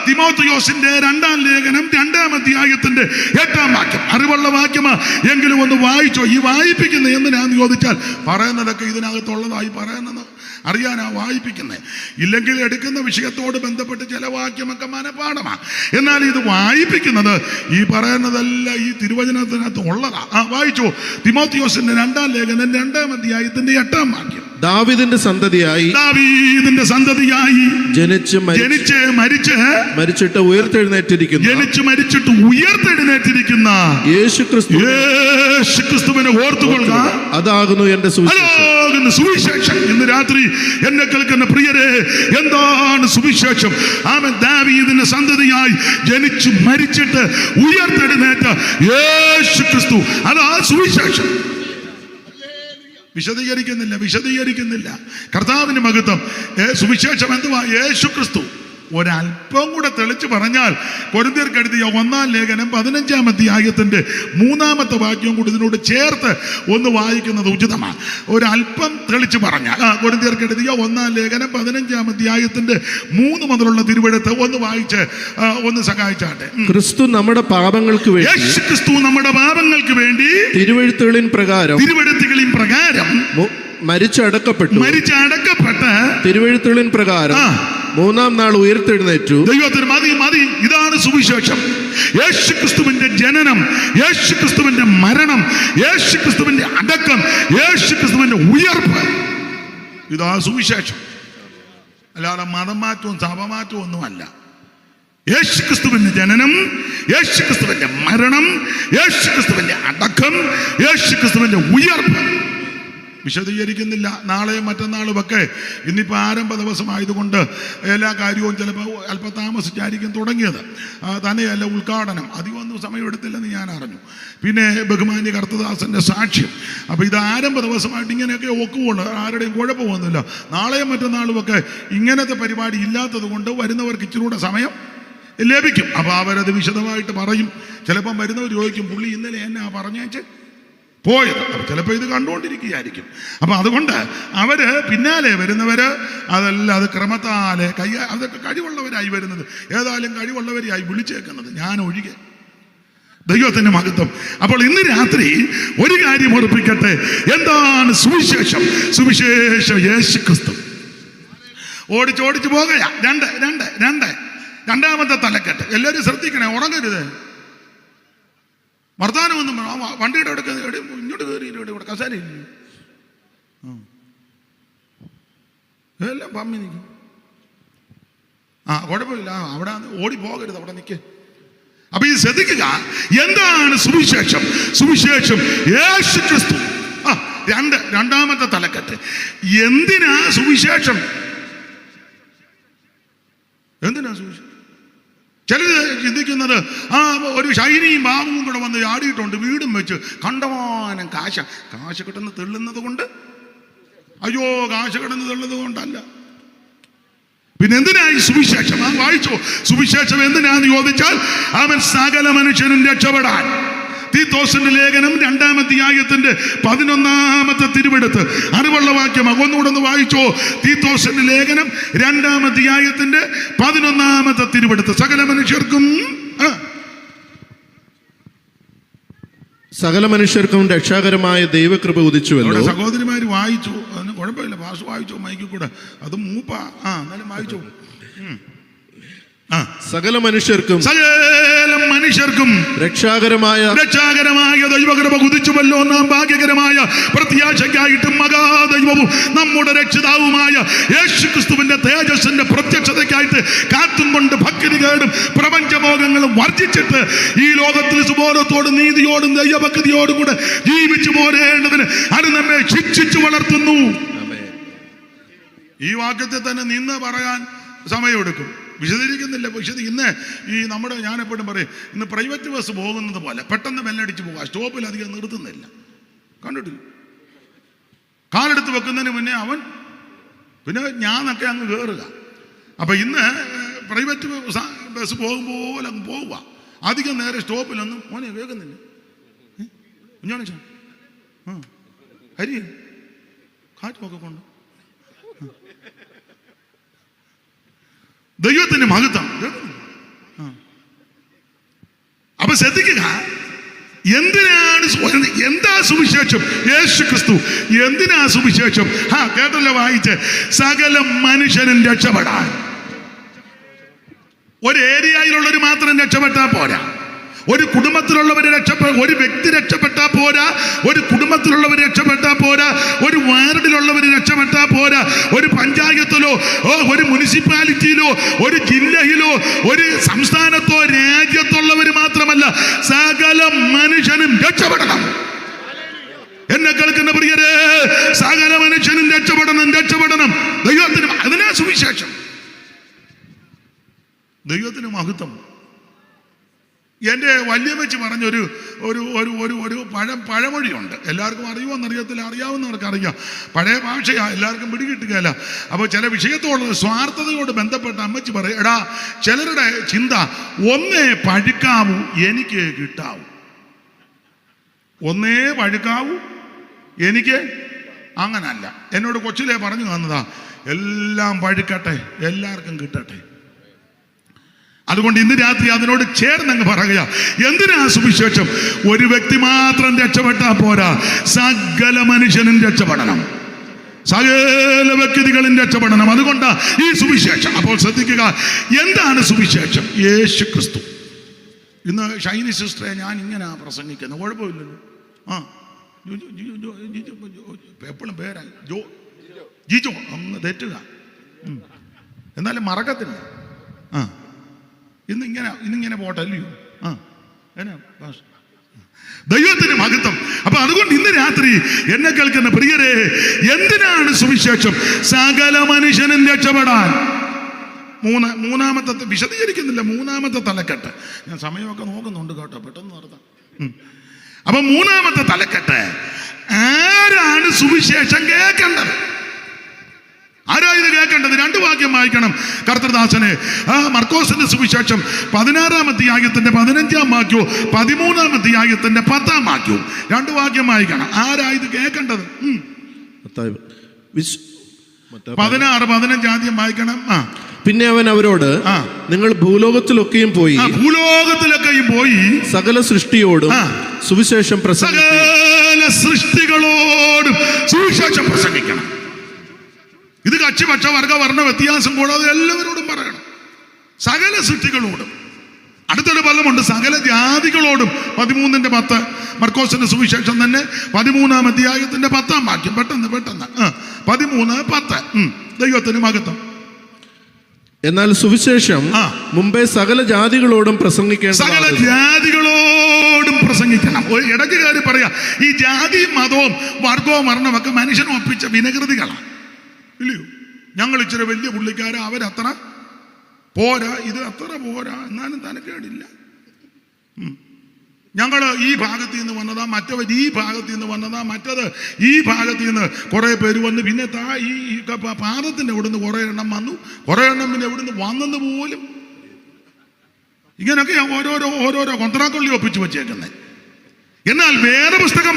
തിമോത്തിയോസിന്റെ 2-ാം ലേഖനം 2-ാം അധ്യായത്തിന്റെ 8-ാം വാക്യം. അറിവുള്ള വാക്യമാ എങ്കിലും ഒന്ന് വായിച്ചോ. ഈ വായിപ്പിക്കുന്ന എന്തിനാന്ന് ചോദിച്ചാൽ പറയുന്നതൊക്കെ ഇതിനകത്തുള്ളതായി പറയുന്നത് അറിയാനാ വായിപ്പിക്കുന്നത്. ഇല്ലെങ്കിൽ എടുക്കുന്ന വിഷയത്തോട് ബന്ധപ്പെട്ട് ചില വാക്യമൊക്കെ മനഃപാഠമാണ്. എന്നാൽ ഇത് വായിപ്പിക്കുന്നത് ഈ പറയുന്നതല്ല ഈ തിരുവചനത്തിനകത്ത് ഉള്ളതാ. വായിച്ചോ. തിമോത്തിയോസിന്റെ 2-ാം ലേഖനം 2-ാം അധ്യായത്തിന്റെ 8-ാം വാക്യം. ദാവീദിന്റെ സന്തതിയായി ജനിച്ച് മരിച്ചിട്ട് ഉയർത്തെഴുന്നേറ്റിരിക്കുന്ന യേശുക്രിസ്തുവിനെ ഓർത്തുകൊള്ളുക. അതാകുന്നു എന്റെ സുവിശേഷം. ഇന്ന് രാത്രി എന്നെ കേൾക്കുന്ന പ്രിയരെ, എന്താണ് സുവിശേഷം? ദാവീദിന്റെ സന്തതിയായി ജനിച്ചു മരിച്ചിട്ട് ഉയർത്തെഴുന്നേറ്റ യേശുക്രിസ്തു, അതാ സുവിശേഷം. വിശദീകരിക്കുന്നില്ല. കർത്താവിന് മഹത്വം. സുവിശേഷം എന്തുവാ? യേശുക്രിസ്തു. ഒരല്പം കൂടെ തെളിച്ച് പറഞ്ഞാൽ കൊരിന്ത്യർക്ക് എഴുതിയ 1-ാം ലേഖനം 15-ാം അധ്യായത്തിന്റെ 3-ാമത്തെ വാക്യം കൂടി ഇതിനോട് ചേർത്ത് ഒന്ന് വായിക്കുന്നത് ഉചിതമാണ്. ഒരല്പം തെളിച്ച് പറഞ്ഞാൽ കൊരിന്ത്യർക്ക് എഴുതിയ 1-ാം ലേഖനം 15-ാം അധ്യായത്തിന്റെ 3 മുതലുള്ള തിരുവെഴുത്ത് ഒന്ന് വായിച്ച് ഒന്ന് സഹായിച്ചാട്ടെ. ക്രിസ്തു നമ്മുടെ പാപങ്ങൾക്ക് വേണ്ടി തിരുവെഴുത്തുകളിൻ പ്രകാരം മരിച്ചടക്കപ്പെട്ട് തിരുവെഴുത്തുകളിൻ പ്രകാരം 3-ാം നാൾ ഉയർത്തെഴുന്നേറ്റു. ദൈവത്തിന് മതി. ഇതാണ് സുവിശേഷം. യേശുക്രിസ്തുവിന്റെ ജനനം, യേശുക്രിസ്തുവിന്റെ മരണം, യേശുക്രിസ്തുവിന്റെ അടക്കം, യേശുക്രിസ്തുവിന്റെ ഉയർപ്പ്, ഇതാ സുവിശേഷം. അല്ലാതെ മതം മാറ്റവും സഭമാറ്റവും ഒന്നുമല്ല. യേശുക്രിസ്തുവിന്റെ ജനനം, യേശുക്രിസ്തുവിന്റെ മരണം, യേശുക്രിസ്തുവിന്റെ അടക്കം, യേശുക്രിസ്തുവിന്റെ ഉയർപ്പ്, വിശദീകരിക്കുന്നില്ല. നാളെയും മറ്റന്നാളും ഒക്കെ ഇന്നിപ്പോൾ ആരംഭ ദിവസമായതുകൊണ്ട് എല്ലാ കാര്യവും ചിലപ്പോൾ അല്പം താമസിച്ചായിരിക്കും തുടങ്ങിയത്. തന്നെയല്ല, ഉദ്ഘാടനം അധികമൊന്നും സമയമെടുത്തില്ലെന്ന് ഞാൻ അറിഞ്ഞു. പിന്നെ ബഹുമാന്യ കർത്തദാസൻ്റെ സാക്ഷ്യം. അപ്പോൾ ഇത് ആരംഭ ദിവസമായിട്ട് ഇങ്ങനെയൊക്കെ ഒക്കുകൊണ്ട് ആരുടെയും കുഴപ്പമൊന്നുമില്ല. നാളെയും മറ്റന്നാളും ഒക്കെ ഇങ്ങനത്തെ പരിപാടി ഇല്ലാത്തത് കൊണ്ട് വരുന്നവർക്ക് ഇച്ചിരി കൂടെ സമയം ലഭിക്കും. അപ്പോൾ അവരത് വിശദമായിട്ട് പറയും. ചിലപ്പം വരുന്നവർ ചോദിക്കും, പുള്ളി ഇന്നലെ എന്നാ പറഞ്ഞേച്ച് പോയത്. അപ്പം ചിലപ്പോൾ ഇത് കണ്ടുകൊണ്ടിരിക്കുകയായിരിക്കും. അപ്പം അതുകൊണ്ട് അവര് പിന്നാലെ വരുന്നവര് അത് ക്രമത്താലെ അതൊക്കെ കഴിവുള്ളവരായി വരുന്നത്, ഏതായാലും കഴിവുള്ളവരെയായി വിളിച്ചേക്കുന്നത്, ഞാൻ ഒഴികെ. ദൈവത്തിന്റെ മഹത്വം. അപ്പോൾ ഇന്ന് രാത്രി ഒരു കാര്യം ഓർപ്പിക്കട്ടെ. എന്താണ് സുവിശേഷം? സുവിശേഷം യേശു ക്രിസ്തു. ഓടിച്ചോടിച്ചു പോകുകയാ. രണ്ടാമത്തെ തലക്കെട്ട്. എല്ലാവരും ശ്രദ്ധിക്കണേ, ഉറങ്ങരുത്. വർത്താനമൊന്നും വണ്ടിയുടെ അവിടെ ഇങ്ങോട്ട് കയറി ഇവിടെ കസാരയില്ല, എല്ലാം പമ്മി നിൽക്കും. കുഴപ്പമില്ല, അവിടെ ഓടി പോകരുത്, അവിടെ നിൽക്ക്. അപ്പൊ ഈ ശ്രദ്ധിക്കുക, എന്താണ് സുവിശേഷം? സുവിശേഷം യേശു ക്രിസ്തു. രണ്ടാമത്തെ തലക്കെട്ട്. എന്തിനാ സുവിശേഷം? എന്തിനാ സുവിശേഷം? ചിലർ ചിന്തിക്കുന്നത് ഒരു ഷൈനിയും ബാബുവും കൂടെ വന്ന് ആടിയിട്ടുണ്ട്, വീടും വെച്ച് കണ്ടമാനം കാശ് കിട്ടുന്ന തെള്ളുന്നത് കൊണ്ട്. അയ്യോ, കാശ് കിട്ടുന്ന തെള്ളുന്നത് കൊണ്ടല്ല. പിന്നെ എന്തിനായി സുവിശേഷം? വായിച്ചോ. സുവിശേഷം എന്തിനാന്ന് ചോദിച്ചാൽ, അവൻ സകല മനുഷ്യനും രക്ഷപ്പെടാൻ. തീത്തോസിന്റെ ലേഖനം 2-ാം അധ്യായത്തിന്റെ 11-ാമത്തെ തിരുവെടുത്ത് അറിവുള്ള വാക്യം. ഒന്നുകൂടെ ഒന്ന് വായിച്ചോ. തീത്തോസിന്റെ ലേഖനം 2-ാം അധ്യായത്തിന്റെ 11-ാമത്തെ തിരുവെടുത്ത്. സകല മനുഷ്യർക്കും രക്ഷാകരമായ ദൈവകൃപ ഉദിച്ചുവല്ലോ. സഹോദരിമാര് വായിച്ചു, അതിന് കുഴപ്പമില്ല. പാസ് വായിച്ചോ, മൈക്കിൽ കൂടെ. അത് മൂപ്പ എന്നാലും വായിച്ചോ. സകല മനുഷ്യർക്കും രക്ഷാകരമായ ദൈവകൃപ ഉദിച്ചുവല്ലോ. നാം ഭാഗ്യകരമായ പ്രത്യാശയ്ക്കായിട്ടും മഹാദൈവവും നമ്മുടെ രക്ഷിതാവുമായ യേശു ക്രിസ്തുവിന്റെ തേജസ്സിന്റെ പ്രത്യക്ഷതയ്ക്കായിട്ട് കാത്തും കൊണ്ട് ഭക്തികേടും പ്രപഞ്ചഭോഗങ്ങളും വർജിച്ചിട്ട് ഈ ലോകത്തിൽ സുബോധത്തോടും നീതിയോടും ദൈവഭക്തിയോടും കൂടെ ജീവിച്ചു പോരേണ്ടതിന് അത് നമ്മെ ശിക്ഷിച്ചു വളർത്തുന്നു. ഈ വാക്യത്തെ തന്നെ നിന്ന് പറയാൻ സമയമെടുക്കും, വിശദീകരിക്കുന്നില്ല. ഇന്ന് ഈ നമ്മുടെ, ഞാൻ എപ്പോഴും പറയും, ഇന്ന് പ്രൈവറ്റ് ബസ് പോകുന്നത് പോലെ പെട്ടെന്ന് ബെല്ലടിച്ച് പോവുക, സ്റ്റോപ്പിൽ അധികം നിർത്തുന്നില്ല. കണ്ടിട്ടില്ല? കാലെടുത്ത് വെക്കുന്നതിന് മുന്നേ അവൻ പിന്നെ ഞാനൊക്കെ അങ്ങ് കയറുക. അപ്പം ഇന്ന് പ്രൈവറ്റ് ബസ് പോകുമ്പോൾ അങ്ങ് പോവുക, അധികം നേരെ സ്റ്റോപ്പിലൊന്നും മോനെ വേഗുന്നില്ല. കുഞ്ഞാണിച്ച ഹരി കാറ്റുമൊക്കെ കൊണ്ട്. ദൈവത്തിന്റെ മഹത്വം. അപ്പൊ ശ്രദ്ധിക്കുക, എന്താ സുവിശേഷം? യേശു ക്രിസ്തു. എന്തിനാ സുവിശേഷം? കേട്ടല്ലോ, വായിച്ച്. സകല മനുഷ്യനും രക്ഷപ്പെടാൻ. ഒരു ഏരിയയിലുള്ളവർ മാത്രം രക്ഷപ്പെട്ടാൽ പോരാ. ഒരു കുടുംബത്തിലുള്ളവർ ഒരു വ്യക്തി രക്ഷപ്പെട്ടാൽ പോരാ. ഒരു കുടുംബത്തിലുള്ളവർ രക്ഷപ്പെട്ടാൽ പോരാ. ഒരു വാർഡിലുള്ളവർ രക്ഷപ്പെട്ടാൽ പോരാ. ഒരു പഞ്ചായത്തിലോ ഒരു മുനിസിപ്പാലിറ്റിയിലോ ഒരു ജില്ലയിലോ ഒരു സംസ്ഥാനത്തോ രാജ്യത്തുള്ളവർ മാത്രമല്ല, സകല മനുഷ്യനും രക്ഷപ്പെടണം. എന്നെ കേൾക്കുന്ന പ്രിയരെ, സകല മനുഷ്യനും രക്ഷപ്പെടണം. ദൈവത്തിന് അതിനാ സുവിശേഷം. ദൈവത്തിന് മഹത്വം. എൻ്റെ വല്യമ്മച്ചി പറഞ്ഞൊരു ഒരു ഒരു ഒരു ഒരു പഴമൊഴിയുണ്ട്. എല്ലാവർക്കും അറിയുമെന്നറിയത്തില്ല, അറിയാവുന്നവർക്ക് അറിയാം. പഴയ ഭാഷയാണ്, എല്ലാവർക്കും പിടികിട്ടുകയല്ല. അപ്പോൾ ചില വിഷയത്തോടുള്ള സ്വാർത്ഥതയോട് ബന്ധപ്പെട്ട അമ്മച്ചി പറയും, എടാ, ചിലരുടെ ചിന്ത ഒന്നേ പഴുക്കാവൂ എനിക്ക് കിട്ടാവൂ, ഒന്നേ പഴുക്കാവൂ എനിക്ക്. അങ്ങനല്ല. എന്നോട് കൊച്ചിലെ പറഞ്ഞു തന്നതാ, എല്ലാം പഴുക്കട്ടെ, എല്ലാവർക്കും കിട്ടട്ടെ. അതുകൊണ്ട് ഇന്ന് രാത്രി അതിനോട് ചേർന്നങ്ങ് പറയുക, എന്തിനാ സുവിശേഷം? ഒരു വ്യക്തി മാത്രം രക്ഷപ്പെട്ടാൽ പോരാ, സകല മനുഷ്യനും രക്ഷപ്പെടണം, സകല വ്യക്തികളും രക്ഷപ്പെടണം. അതുകൊണ്ടാ ഈ സുവിശേഷം. അപ്പോൾ ശ്രദ്ധിക്കുക, എന്താണ് സുവിശേഷം? യേശു ക്രിസ്തു. ഇന്ന് ഷൈനി സിസ്റ്ററെ ഞാൻ ഇങ്ങനെ പ്രസംഗിക്കുന്നത്, കുഴപ്പമില്ലല്ലോ. എപ്പോഴും പേരായി ജിജോ അങ്ങ് തെറ്റുക, എന്നാലും മറക്കത്തില്ല. ഇന്നിങ്ങനെ പോട്ടെ, അല്ലയോ? എന്നാ ദൈവത്തിന് മഹത്വം. അപ്പൊ അതുകൊണ്ട് ഇന്ന് രാത്രി എന്നെ കേൾക്കുന്ന പ്രിയരെ, എന്തിനാണ് സുവിശേഷം? സകല മനുഷ്യനും രക്ഷപ്പെടാൻ. മൂന്നാമത്തെ വിശദീകരിക്കുന്നില്ല, മൂന്നാമത്തെ തലക്കെട്ട്. ഞാൻ സമയമൊക്കെ നോക്കുന്നുണ്ട് കേട്ടോ, പെട്ടെന്ന് നടത്താം. അപ്പൊ മൂന്നാമത്തെ തലക്കെട്ട്, ആരാണ് സുവിശേഷം കേൾക്കേണ്ടത്? ആരാ ഇത് കേൾക്കേണ്ടത്? 2 വാക്യം വായിക്കണം കർത്തൃദാസന്. മർക്കോസിന്റെ സുവിശേഷം 16-ാം അധ്യായത്തിന്റെ 15-ാം വാക്യവും 13-ാം അധ്യായത്തിന്റെ 10-ാം വാക്യവും 2 വാക്യം വായിക്കണം. ആരാ ഇത് കേൾക്കേണ്ടത്? 16-15 ആദ്യം വായിക്കണം. പിന്നെ അവൻ അവരോട്, നിങ്ങൾ ഭൂലോകത്തിലൊക്കെയും പോയി സകല സൃഷ്ടിയോടും സുവിശേഷം സൃഷ്ടികളോടും സുവിശേഷം പ്രസംഗിക്കണം. ഇത് കക്ഷി പക്ഷ വർഗ വർണ്ണ വ്യത്യാസം കൂടാതെ എല്ലാവരോടും പറയണം. സകല സൃഷ്ടികളോടും. അടുത്തൊരു പദമുണ്ട്, സകല ജാതികളോടും. 13-10 മർക്കോസിന്റെ സുവിശേഷം തന്നെ 13-ാം അധ്യായത്തിന്റെ 10-ാം വാക്യം. പെട്ടെന്ന് 13-10. ദൈവത്തിന് മഹത്വം. എന്നാൽ സുവിശേഷം മുമ്പേ സകല ജാതികളോടും പ്രസംഗിക്കണം. ഇടയ്ക്ക് കയറി പറയാ, ഈ ജാതിയും മതവും വർഗവും വർണ്ണമൊക്കെ മനുഷ്യനെ ഒപ്പിച്ച വിനകൃതികളാണ്, ഇല്ലയോ? ഞങ്ങൾ ഇച്ചിരി വലിയ പുള്ളിക്കാര, അവരത്ര പോരാ, ഇത് അത്ര പോരാ, എന്നാലും തനക്കേടില്ല. ഞങ്ങൾ ഈ ഭാഗത്ത് നിന്ന് വന്നതാ, മറ്റവർ ഈ ഭാഗത്ത് നിന്ന് വന്നതാ, മറ്റത് ഈ ഭാഗത്ത് നിന്ന് കുറെ പേര് വന്ന്, പിന്നെ ഈ പാദത്തിന്റെ ഇവിടുന്ന് കുറെ എണ്ണം വന്നു, കുറെ എണ്ണം പിന്നെ ഇവിടുന്ന് വന്നെന്ന് പോലും. ഇങ്ങനെയൊക്കെ ഓരോരോ കൊന്ത്രാക്കൊള്ളി ഒപ്പിച്ചു വെച്ചേക്കുന്നത്. എന്നാൽ വേറെ പുസ്തകം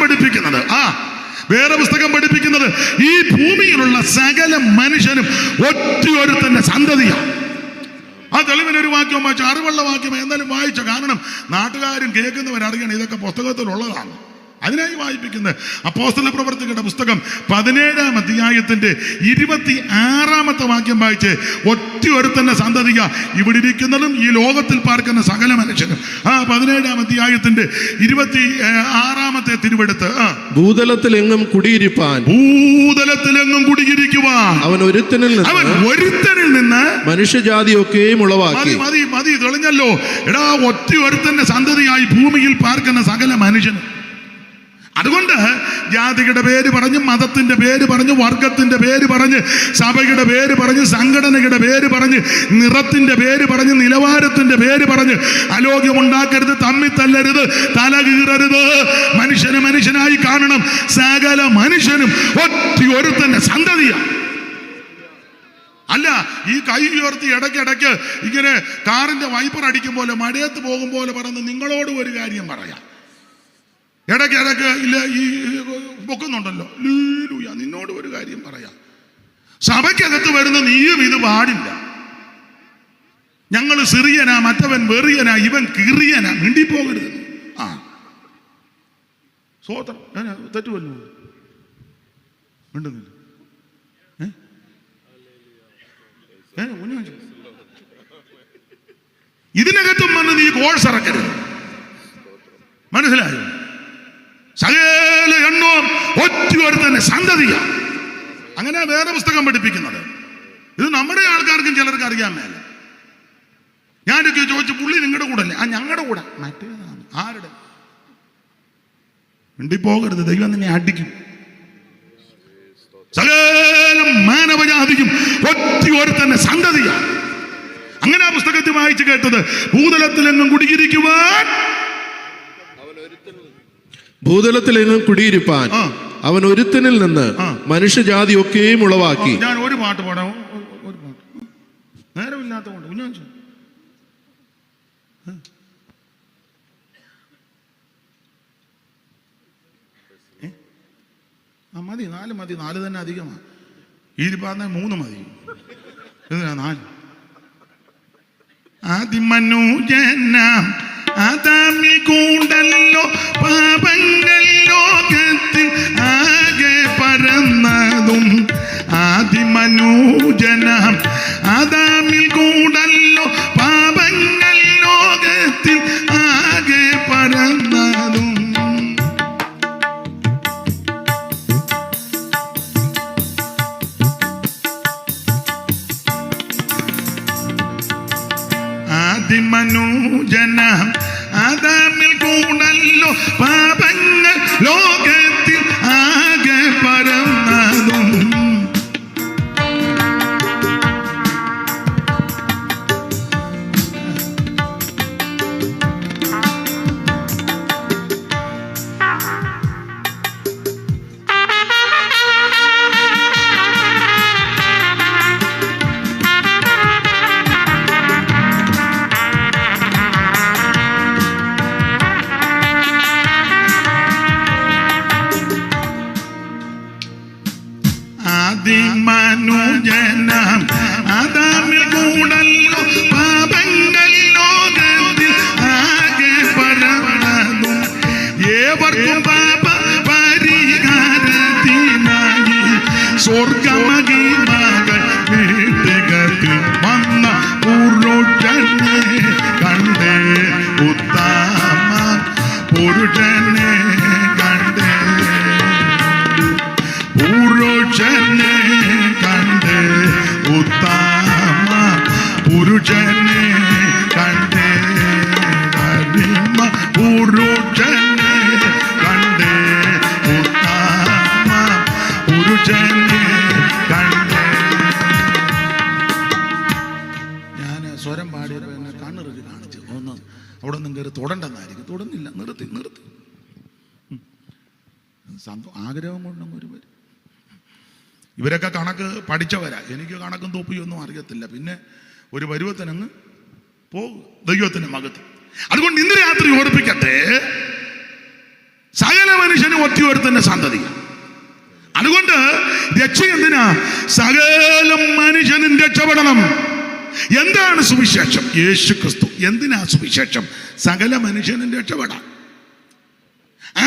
പഠിപ്പിക്കുന്നത് ഈ ഭൂമിയിലുള്ള സകല മനുഷ്യനും ഒറ്റയൊരുത്തന്റെ സന്തതിയാണ്. ആ തെളിവിനൊരു വാക്യം വായിച്ചു, അറിവുള്ള വാക്യം എന്നാലും വായിച്ച. കാരണം നാട്ടുകാരും കേൾക്കുന്നവരറിയണം ഇതൊക്കെ പുസ്തകത്തിലുള്ളതാണ്. അതിനായി വായിപ്പിക്കുന്നത്. അപ്പോസ്തല പ്രവർത്തകരുടെ പുസ്തകം 17-ാം അധ്യായത്തിന്റെ 26-ാമത്തെ വാക്യം വായിച്ച്, ഒറ്റയൊരുത്തന്റെ സന്തതിക ഇവിടെ ഇരിക്കുന്നതും ഈ ലോകത്തിൽ പാർക്കുന്ന സകല മനുഷ്യനും. 17-ാം അധ്യായത്തിന്റെ 26-ാമത്തെ തിരുവെടുത്ത്, ഭൂതലത്തിലെങ്ങും കുടിയിരിക്കുവാൻ അവൻ ഒരുത്തനിൽ നിന്ന് മനുഷ്യജാതിയൊക്കെയും ഉളവാക്കി. മതി തെളിഞ്ഞല്ലോ. എടാ, ഒറ്റയൊരുത്തന്റെ സന്തതിയായി ഭൂമിയിൽ പാർക്കുന്ന സകല മനുഷ്യനും. അതുകൊണ്ട് ജാതിയുടെ പേര് പറഞ്ഞ്, മതത്തിന്റെ പേര് പറഞ്ഞ്, വർഗത്തിന്റെ പേര് പറഞ്ഞ്, സഭയുടെ പേര് പറഞ്ഞ്, സംഘടനയുടെ പേര് പറഞ്ഞ്, നിറത്തിന്റെ പേര് പറഞ്ഞ്, നിലവാരത്തിന്റെ പേര് പറഞ്ഞ് അലോക്യമുണ്ടാക്കരുത്, തമ്മിൽ തല്ലരുത്, തല കീറരുത്. മനുഷ്യനെ മനുഷ്യനായി കാണണം. സകല മനുഷ്യനും ഒറ്റയൊരുത്തന്റെ സന്തതിയാണ്. അല്ല, ഈ കൈ ഉയർത്തി ഇടയ്ക്കിടയ്ക്ക് ഇങ്ങനെ കാറിന്റെ വൈപ്പർ അടിക്കും പോലെ, മഴയത്ത് പോകും പോലെ പറഞ്ഞ് നിങ്ങളോട് ഒരു കാര്യം പറയാം. ഇടയ്ക്കിടയ്ക്ക് ഇല്ല, ഈ പൊക്കുന്നുണ്ടല്ലോ, ലൂയ, നിന്നോട് ഒരു കാര്യം പറയാം. സഭയ്ക്കകത്ത് വരുന്ന നീയും ഇത് പാടില്ല. ഞങ്ങൾ സിറിയനാ, മറ്റവൻ വെറിയനാ, ഇവൻ കിറിയനാ, മിണ്ടിപ്പോകരുത്. സ്വോത്രം. തെറ്റുവല്ലോ, മിണ്ടുന്നില്ല. ഇതിനകത്തും വന്ന് നീ കോഴ്സ് ഇറക്കരുത്. മനസ്സിലായോ? സകല എണ്ണവും ഒറ്റയൊരുത്തന്നെ സന്തതിയാ. അങ്ങനെ വേറെ പുസ്തകം പഠിപ്പിക്കുന്നത്. ഇത് നമ്മുടെ ആൾക്കാർക്കും ചിലർക്ക് അറിയാൻ മേല. ഞാനൊക്കെ ചോദിച്ചു, പുള്ളി നിങ്ങളുടെ കൂടെ അല്ലേ? ഞങ്ങളുടെ കൂടെ. മറ്റേതാണ്. ആരുടെ? മിണ്ടിപ്പോകരുത്, ദൈവം നിന്നെ അടിക്കും. സകല മാനവജാതിക്കും ഒറ്റയൊരുത്തന്നെ സന്തതിയാ. അങ്ങനെ ആ പുസ്തകത്തിൽ വായിച്ചു കേട്ടത്, ഭൂതലത്തിലെങ്ങും കുടിയിരിക്കുവാൻ അവൻ ഒരുത്തനിൽ നിന്ന് മനുഷ്യജാതി ഒക്കെയും ഉളവാക്കി. ഞാൻ ഒരു പാട്ട് പാടാം. ഒരു പാട്ട് നേരമില്ലാത്തതുകൊണ്ട് കുഞ്ഞാച്ചു മതി. 4 മതി. 4 തന്നെ അധികമാണ്. ഈ 3 മതി. 4. ആദിമനുജനാം ആദാമിൽ കൂടല്ലോ പാപങ്ങൾ ലോകത്തിൽ ആകെ പരന്നതും. ആദിമനുജനാം ആദാമിൽ കൂടല്ലോ പാപങ്ങൾ ലോകത്തിൽ ആകെ പരന്നതും. ആദിമനുജനാം ആദാമിൽ കൂടല്ലോ അതിമനുജനാം ആദാമിൽ കൂടല്ലോ പാപങ്ങൾ ലോകത്തിൽ ആകെ പരന്നതും ഏവർക്കും പാപ പരിഹാരത്തിനായി സ്വർഗമഹിമകൾ വീട്ടുകത്തിൽ വന്ന പുരുഷനെ കണ്ടേ ഉത്തമ പുരുഷനെ കണ്ടേ പുരുഷനെ കണ്ടേ ഉത്തമ പുരുഷനെ കണ്ടേ പുരുഷനെ കണ്ടേ ഉത്തമ പുരുഷനെ കണ്ടേ. ഞാൻ സ്വരം പാടിയപ്പോൾ എന്നെ കണ്ണിറുക്കി കാണിച്ചു. ഒന്ന് അവിടെ ഒന്നും കയറി തൊടണ്ടെന്നായിരിക്കും. തൊടുന്നില്ല, നിർത്തി ആഗ്രഹം കൊണ്ടും ഒരു പേര്. ഇവരൊക്കെ കണക്ക് പഠിച്ചവരാ. എനിക്ക് കണക്കും തോപ്പിയൊന്നും അറിയത്തില്ല. പിന്നെ ഒരു പരുവത്തിനങ്ങ് പോകും. ദൈവത്തിന് മകത്ത്. അതുകൊണ്ട് ഇന്ന് രാത്രി ഓർപ്പിക്കട്ടെ, സകല മനുഷ്യനും ഒറ്റയൊരുത്തന്റെ സന്തതി. അതുകൊണ്ട് രക്ഷ എന്തിനാ? സകല മനുഷ്യനും രക്ഷപ്പെടണം. എന്താണ് സുവിശേഷം? യേശു ക്രിസ്തു. എന്തിനാ സുവിശേഷം? സകല മനുഷ്യനും രക്ഷപ്പെടാം.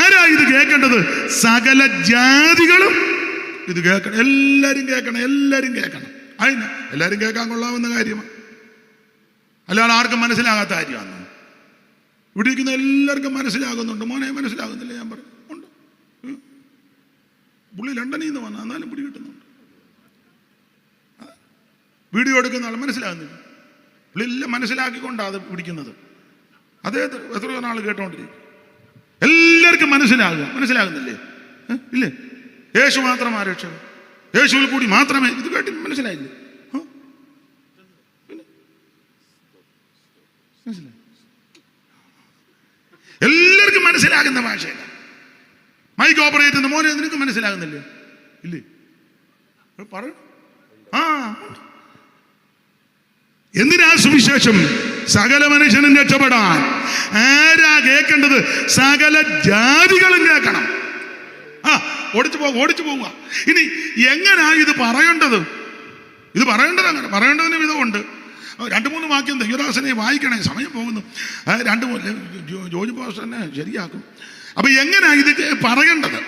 ആരാ ഇത് കേൾക്കേണ്ടത്? സകല ജാതികളും ഇത് കേൾക്കണം. എല്ലാരും കേൾക്കണം. അതിന് എല്ലാരും കേൾക്കാൻ കൊള്ളാവുന്ന കാര്യമാണ്, അല്ലാതെ ആർക്കും മനസ്സിലാകാത്ത കാര്യമാണ്. ഇവിടെ ഇരിക്കുന്ന എല്ലാവർക്കും മനസ്സിലാകുന്നുണ്ട്. മോനെ മനസ്സിലാകുന്നില്ല? ഞാൻ പറഞ്ഞു ഉണ്ട്. പുള്ളി ലണ്ടനിൽ നിന്ന് വന്ന, എന്നാലും പിടി കിട്ടുന്നുണ്ട്. വീഡിയോ എടുക്കുന്ന ആൾ മനസ്സിലാകുന്നില്ല. പുള്ളി എല്ലാം മനസ്സിലാക്കിക്കൊണ്ടാണ് അത് പിടിക്കുന്നത്. അതേ എത്രയോ നാൾ കേട്ടോണ്ടിരിക്കും. എല്ലാവർക്കും മനസ്സിലാകുന്നില്ലേ? ഇല്ലേ? യേശു മാത്രം രക്ഷകൻ, യേശുവിൽ കൂടി മാത്രമേ. ഇത് കേട്ടി മനസ്സിലായില്ലേ? മനസ്സിലായി? എല്ലാവർക്കും മനസ്സിലാകുന്ന ഭാഷയല്ല. മൈക്ക് ഓപ്പറേറ്റ് ചെയ്യുന്ന മോനെ നിനക്ക് മനസ്സിലാകുന്നില്ലേ? ഇല്ലേ? പറ. എന്തിനാ സുവിശേഷം? സകല മനുഷ്യനും രക്ഷപ്പെടാൻ. ആരാ കേൾക്കേണ്ടത്? സകല ജാതികളും കേൾക്കണം. ഓടിച്ചു പോവുക. ഇനി എങ്ങനാ ഇത് പറയേണ്ടത്? ഇത് പറയേണ്ടത് അങ്ങനെ. പറയേണ്ടതിന് വിധമുണ്ട്. 2-3 വാക്യം ദൈവദാസനെ വായിക്കണേ, സമയം പോകുന്നു. 2-3 ജോജി പാസ്റ്ററിനെ ശരിയാക്കും. അപ്പൊ എങ്ങനാ ഇത് പറയേണ്ടത്?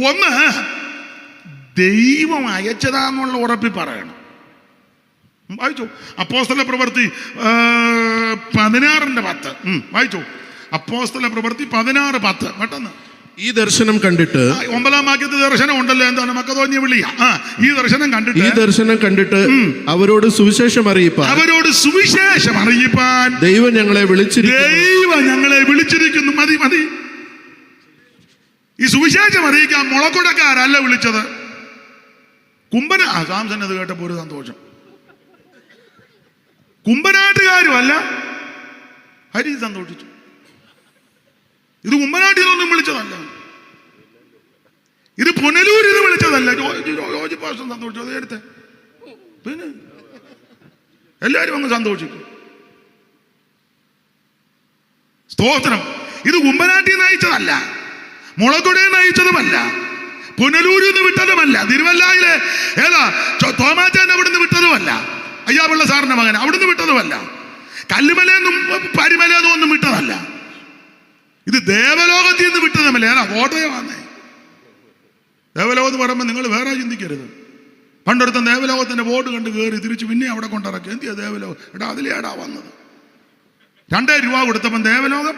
ഒന്ന്, ദൈവം അയച്ചതാന്നുള്ള ഉറപ്പിൽ പറയണം. വായിച്ചു അപ്പോസ്തല പ്രവൃത്തി 16:10. വായിച്ചു അപ്പോസ്തല പ്രവൃത്തി 16:10. പെട്ടെന്ന്. ഈ ദർശനം കണ്ടിട്ട് 9-ാം വാക്യത്തിൽ ദർശനം ഉണ്ടല്ലോ. എന്താണ്? മക്കതോന്യ വിളിയ. ഈ ദർശനം കണ്ടിട്ട് അവരോട് സുവിശേഷം അറിയിപ്പാൻ ദൈവം ഞങ്ങളെ വിളിച്ചിരിക്കുന്നു. മതി. ഈ സുവിശേഷം അറിയിക്കാൻ മുളക്കൊടക്കാരല്ല വിളിച്ചത്. സാംസൺ അത് കേട്ടപ്പോ ഒരു സന്തോഷം. കുമ്പനാട്ടുകാരും അല്ല, ഹരി സന്തോഷിച്ചു. ഇത് കുമ്പനാട്ടിൽ നിന്നൊന്നും വിളിച്ചതല്ല. ഇത് പുനലൂരിൽ നിന്ന് വിളിച്ചതല്ല. ജോജി പാസ്റ്റർ സന്തോഷിച്ചു. അത് എടുത്ത് പിന്നെ എല്ലാവരും അങ്ങ് സന്തോഷിക്കും. സ്തോത്രം. ഇത് കുമ്പനാട്ടിൽ നയിച്ചതല്ല, മുളകൊടയിൽ നയിച്ചതുമല്ല, പുനലൂരിൽ നിന്ന് വിട്ടതുമല്ല, തിരുവല്ലായിലെ തോമാച്ചാൻ അവിടുന്ന് വിട്ടതുമല്ല, അയ്യാപിള്ള സാറിന്റെ മകൻ അവിടുന്ന് വിട്ടതുമല്ല, കല്ലുമലയെന്നും പരിമലയെന്നും ഒന്നും വിട്ടതല്ല. ഇത് ദേവലോകത്തിൽ നിന്ന് വിട്ടതുമല്ല. കോട്ടയമാന്നേ. ദേവലോകം എന്ന് പറയുമ്പോൾ നിങ്ങൾ വേറെ ചിന്തിക്കരുത്. പണ്ടൊരുത്ത ദേവലോകത്തിന്റെ ബോർഡ് കണ്ട് കയറി തിരിച്ച് പിന്നെ അവിടെ കൊണ്ടിറക്കി. എന്തിയാ ദേവലോകം? അതിലേടാ വന്നത്. 2 രൂപ കൊടുത്തപ്പം ദേവലോകം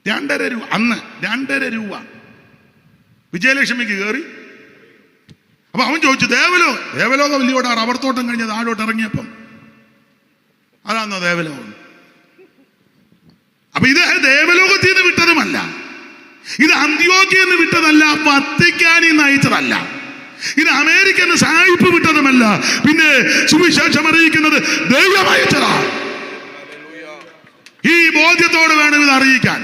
2.5 രൂപ. അന്ന് 2.5 രൂപ വിജയലക്ഷ്മിക്ക് കയറി. അപ്പൊ അവൻ ചോദിച്ചു, ദേവലോകം വലിയോടെ റബ്ബർ തോട്ടം കഴിഞ്ഞ് താഴോട്ട് ഇറങ്ങിയപ്പം അതാണോ ദേവലോകം? അപ്പൊ ഇത് ദേവലോകത്തിൽ നിന്ന് വിട്ടതുമല്ല, ഇത് അന്ത്യോക്യയിൽ നിന്ന് വിട്ടതല്ല, വത്തിക്കാനിൽ നിന്ന് അയച്ചതല്ല, ഇത് അമേരിക്കന്ന് സായിപ്പ് വിട്ടതുമല്ല. പിന്നെ സുവിശേഷം അറിയിക്കുന്നത് ദൈവം അയച്ചതാണ്. ഈ ബോധ്യത്തോട് വേണം ഇത് അറിയിക്കാൻ.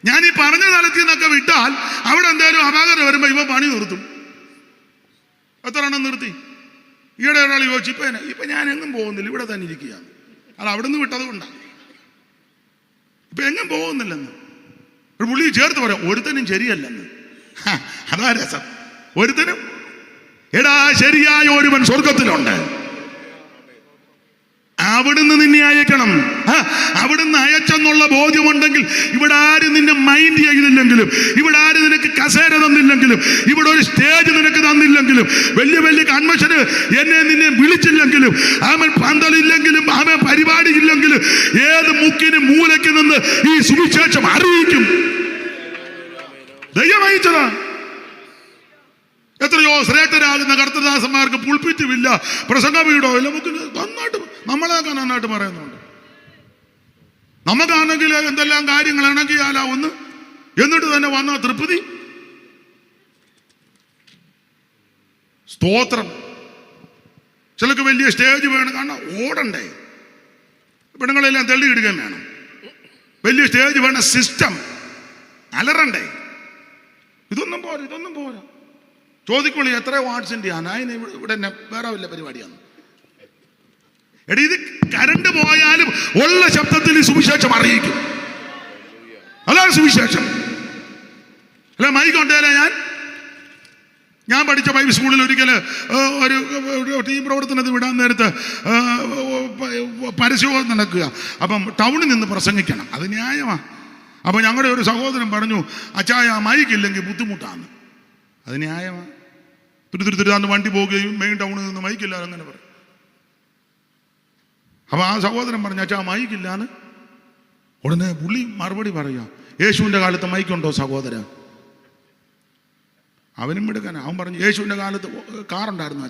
ഞാൻ ഈ പറഞ്ഞ തലത്തിൽ നിന്നൊക്കെ വിട്ടാൽ അവിടെ എന്തായാലും അപാകത വരുമ്പോ ഇവ പണി നിർത്തും. എത്ര എണ്ണം നിർത്തി? ഈയിടെ ഒരാൾ ചോദിച്ചു, ഇപ്പൊ ഞാൻ എങ്ങും പോകുന്നില്ല, ഇവിടെ തന്നെ ഇരിക്കുകയാണ്. അത് അവിടെ നിന്ന് വിട്ടത് കൊണ്ടാണ്. ഇപ്പൊ എങ്ങും പോകുന്നില്ലെന്ന് ഒരു പുള്ളി ചേർത്ത് പറയാം, ഒരുത്തനും ശരിയല്ലെന്ന്. അതാ രസം. ഒരുത്തനും. എടാ, ശരിയായ ഒരുവൻ സ്വർഗത്തിലുണ്ട്. അവിടുന്ന് നിന്നെ അയക്കണം. അവിടുന്ന് അയച്ചെന്നുള്ള ബോധ്യമുണ്ടെങ്കിൽ ഇവിടെ ആരും നിന്നെ മൈൻഡ് ചെയ്തില്ലെങ്കിലും, ഇവിടെ ആരും നിനക്ക് കസേര തന്നില്ലെങ്കിലും, ഇവിടെ ഒരു സ്റ്റേജ് നിനക്ക് തന്നില്ലെങ്കിലും, വലിയ വലിയ കൺവെൻഷന് നിന്നെ വിളിച്ചില്ലെങ്കിലും, അവൻ പന്തലില്ലെങ്കിലും, അവൻ പരിപാടി ഇല്ലെങ്കിലും, ഏത് മുക്കിന് മൂലയ്ക്ക് നിന്ന് ഈ സുവിശേഷം അറിയിക്കും. ദൈവം അയച്ചതാ. എത്രയോ ശ്രേഷ്ഠരാകുന്ന കർത്തദാസന്മാർക്ക് പുൾപിറ്റുമില്ല, പ്രസംഗ വീടോ ഇല്ല. നമുക്ക് നന്നായിട്ട് നമ്മളെയൊക്കെ നന്നായിട്ട് പറയുന്നുണ്ട്. നമുക്കാണെങ്കിൽ എന്തെല്ലാം കാര്യങ്ങളാണെങ്കിൽ ഒന്ന് എന്നിട്ട് തന്നെ വന്ന തൃപ്തി. സ്തോത്രം. ചിലക്ക് വലിയ സ്റ്റേജ് വേണം, കാരണം ഓടണ്ടേ, പെണ്ണുങ്ങളെല്ലാം തള്ളിയിടുകയും വേണം. വലിയ സ്റ്റേജ് വേണം, സിസ്റ്റം അലറണ്ടേ. ഇതൊന്നും പോരാ. ചോദിക്കുള്ളൂ എത്ര വാട്സിൻ്റെ ആണ് അതിന് ഇവിടെ വേറെ വല്ല പരിപാടിയാണ്. എടി, ഇത് കരണ്ട് പോയാലും ഉള്ള ശബ്ദത്തിൽ ഈ സുവിശേഷം അറിയിക്കും. അതാണ് സുവിശേഷം. അല്ല, മൈക്ക് കൊണ്ടേല ഞാൻ പഠിച്ച ബൈബിൾ സ്കൂളിൽ ഒരിക്കൽ ഒരു ടീം പ്രവർത്തനത്തിൽ വിടാൻ നേരത്ത് പരസ്യവും നടക്കുക. അപ്പം ടൗണിൽ നിന്ന് പ്രസംഗിക്കണം, അത് ന്യായമാണ്. അപ്പം ഞങ്ങളുടെ ഒരു സഹോദരൻ പറഞ്ഞു, അച്ചായ മൈക്കില്ലെങ്കിൽ ബുദ്ധിമുട്ടാണ്. അത് ന്യായമാണ്. തിരുതാന്ന് വണ്ടി പോവുകയും മെയിൻ ടൗണിൽ നിന്ന് മൈക്കില്ല അങ്ങനെ പറയും. അപ്പം ആ സഹോദരൻ പറഞ്ഞു, അച്ഛാ മൈക്കില്ലാന്ന്. ഉടനെ പുള്ളി മറുപടി പറയുക, യേശുവിൻ്റെ കാലത്ത് മൈക്കുണ്ടോ സഹോദര? അവനും എടുക്കാൻ. അവൻ പറഞ്ഞു, യേശുവിൻ്റെ കാലത്ത് കാറുണ്ടായിരുന്നു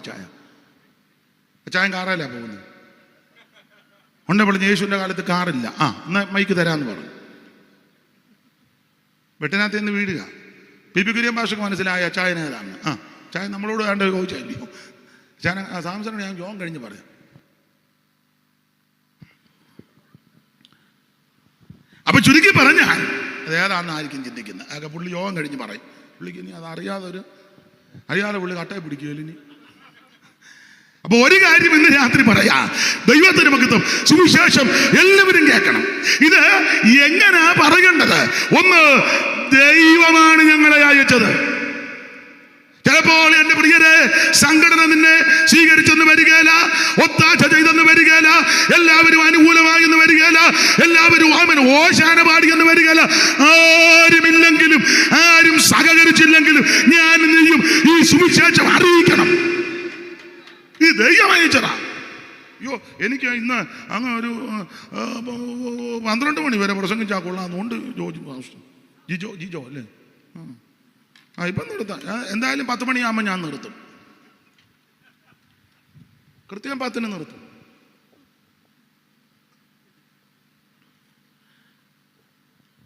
അച്ചായൻ കാറല്ല പോകുന്നത്. ഉണ്ടെ പറഞ്ഞു, യേശുവിൻ്റെ കാലത്ത് കാറില്ല. എന്നാൽ മൈക്ക് തരാമെന്ന് പറഞ്ഞു. വെട്ടിനകത്ത് നിന്ന് വീഴുക. പി കുര്യൻ ഭാഷക്ക് മനസ്സിലായ അച്ചായൻ ഏതാണ്? ചായ നമ്മളോട് വേണ്ട ചോദിച്ചല്ലോ. സാംസണോട് ഞാൻ ജോൺ കഴിഞ്ഞ് പറയാം. അപ്പൊ ചുരുക്കി പറഞ്ഞാൽ അത് ഏതാണെന്ന് ആയിരിക്കും ചിന്തിക്കുന്നത്. ആകെ പുള്ളി യോഗം കഴിഞ്ഞ് പറയും. പുള്ളിക്ക് ഇനി അത് അറിയാതെ പുള്ളി കട്ടയെ പിടിക്കുമല്ലോ ഇനി. അപ്പൊ ഒരു കാര്യം ഇന്ന് രാത്രി പറയാ, ദൈവത്തിന് മഹത്വം. സുവിശേഷം എല്ലാവരും കേൾക്കണം. ഇത് എങ്ങനാ പറയേണ്ടത്? ഒന്ന്, ദൈവമാണ് ഞങ്ങളെ അയച്ചത്. ചിലപ്പോൾ എൻ്റെ പ്രിയരെ, സംഘടന നിന്നെ സ്വീകരിച്ചെന്ന് വരികയില്ല, ഒത്താശ ചെയ്തെന്ന് വരികയില്ല, എല്ലാവരും അനുകൂലമായി എന്ന് വരികയില്ല, എല്ലാവരും അവൻ ഓശാന പാടിയെന്ന് വരികയില്ല. ആരുമില്ലെങ്കിലും, ആരും സഹകരിച്ചില്ലെങ്കിലും ഞാൻ നീയും ഈ സുവിശേഷം അറിയിക്കണം. ഈ ദൈവം അയച്ചതാ. അയ്യോ, എനിക്ക് ഇന്ന് അങ്ങ് ഒരു 12 മണി വരെ പ്രസംഗിച്ചാൽ കൊള്ളാമെന്നുകൊണ്ട് ജിജോ അല്ലേ? ഇപ്പം നിർത്താം. എന്തായാലും 10 മണിയാകുമ്പോൾ ഞാൻ നിർത്തും. കൃത്യം 10-ന് നിർത്തും.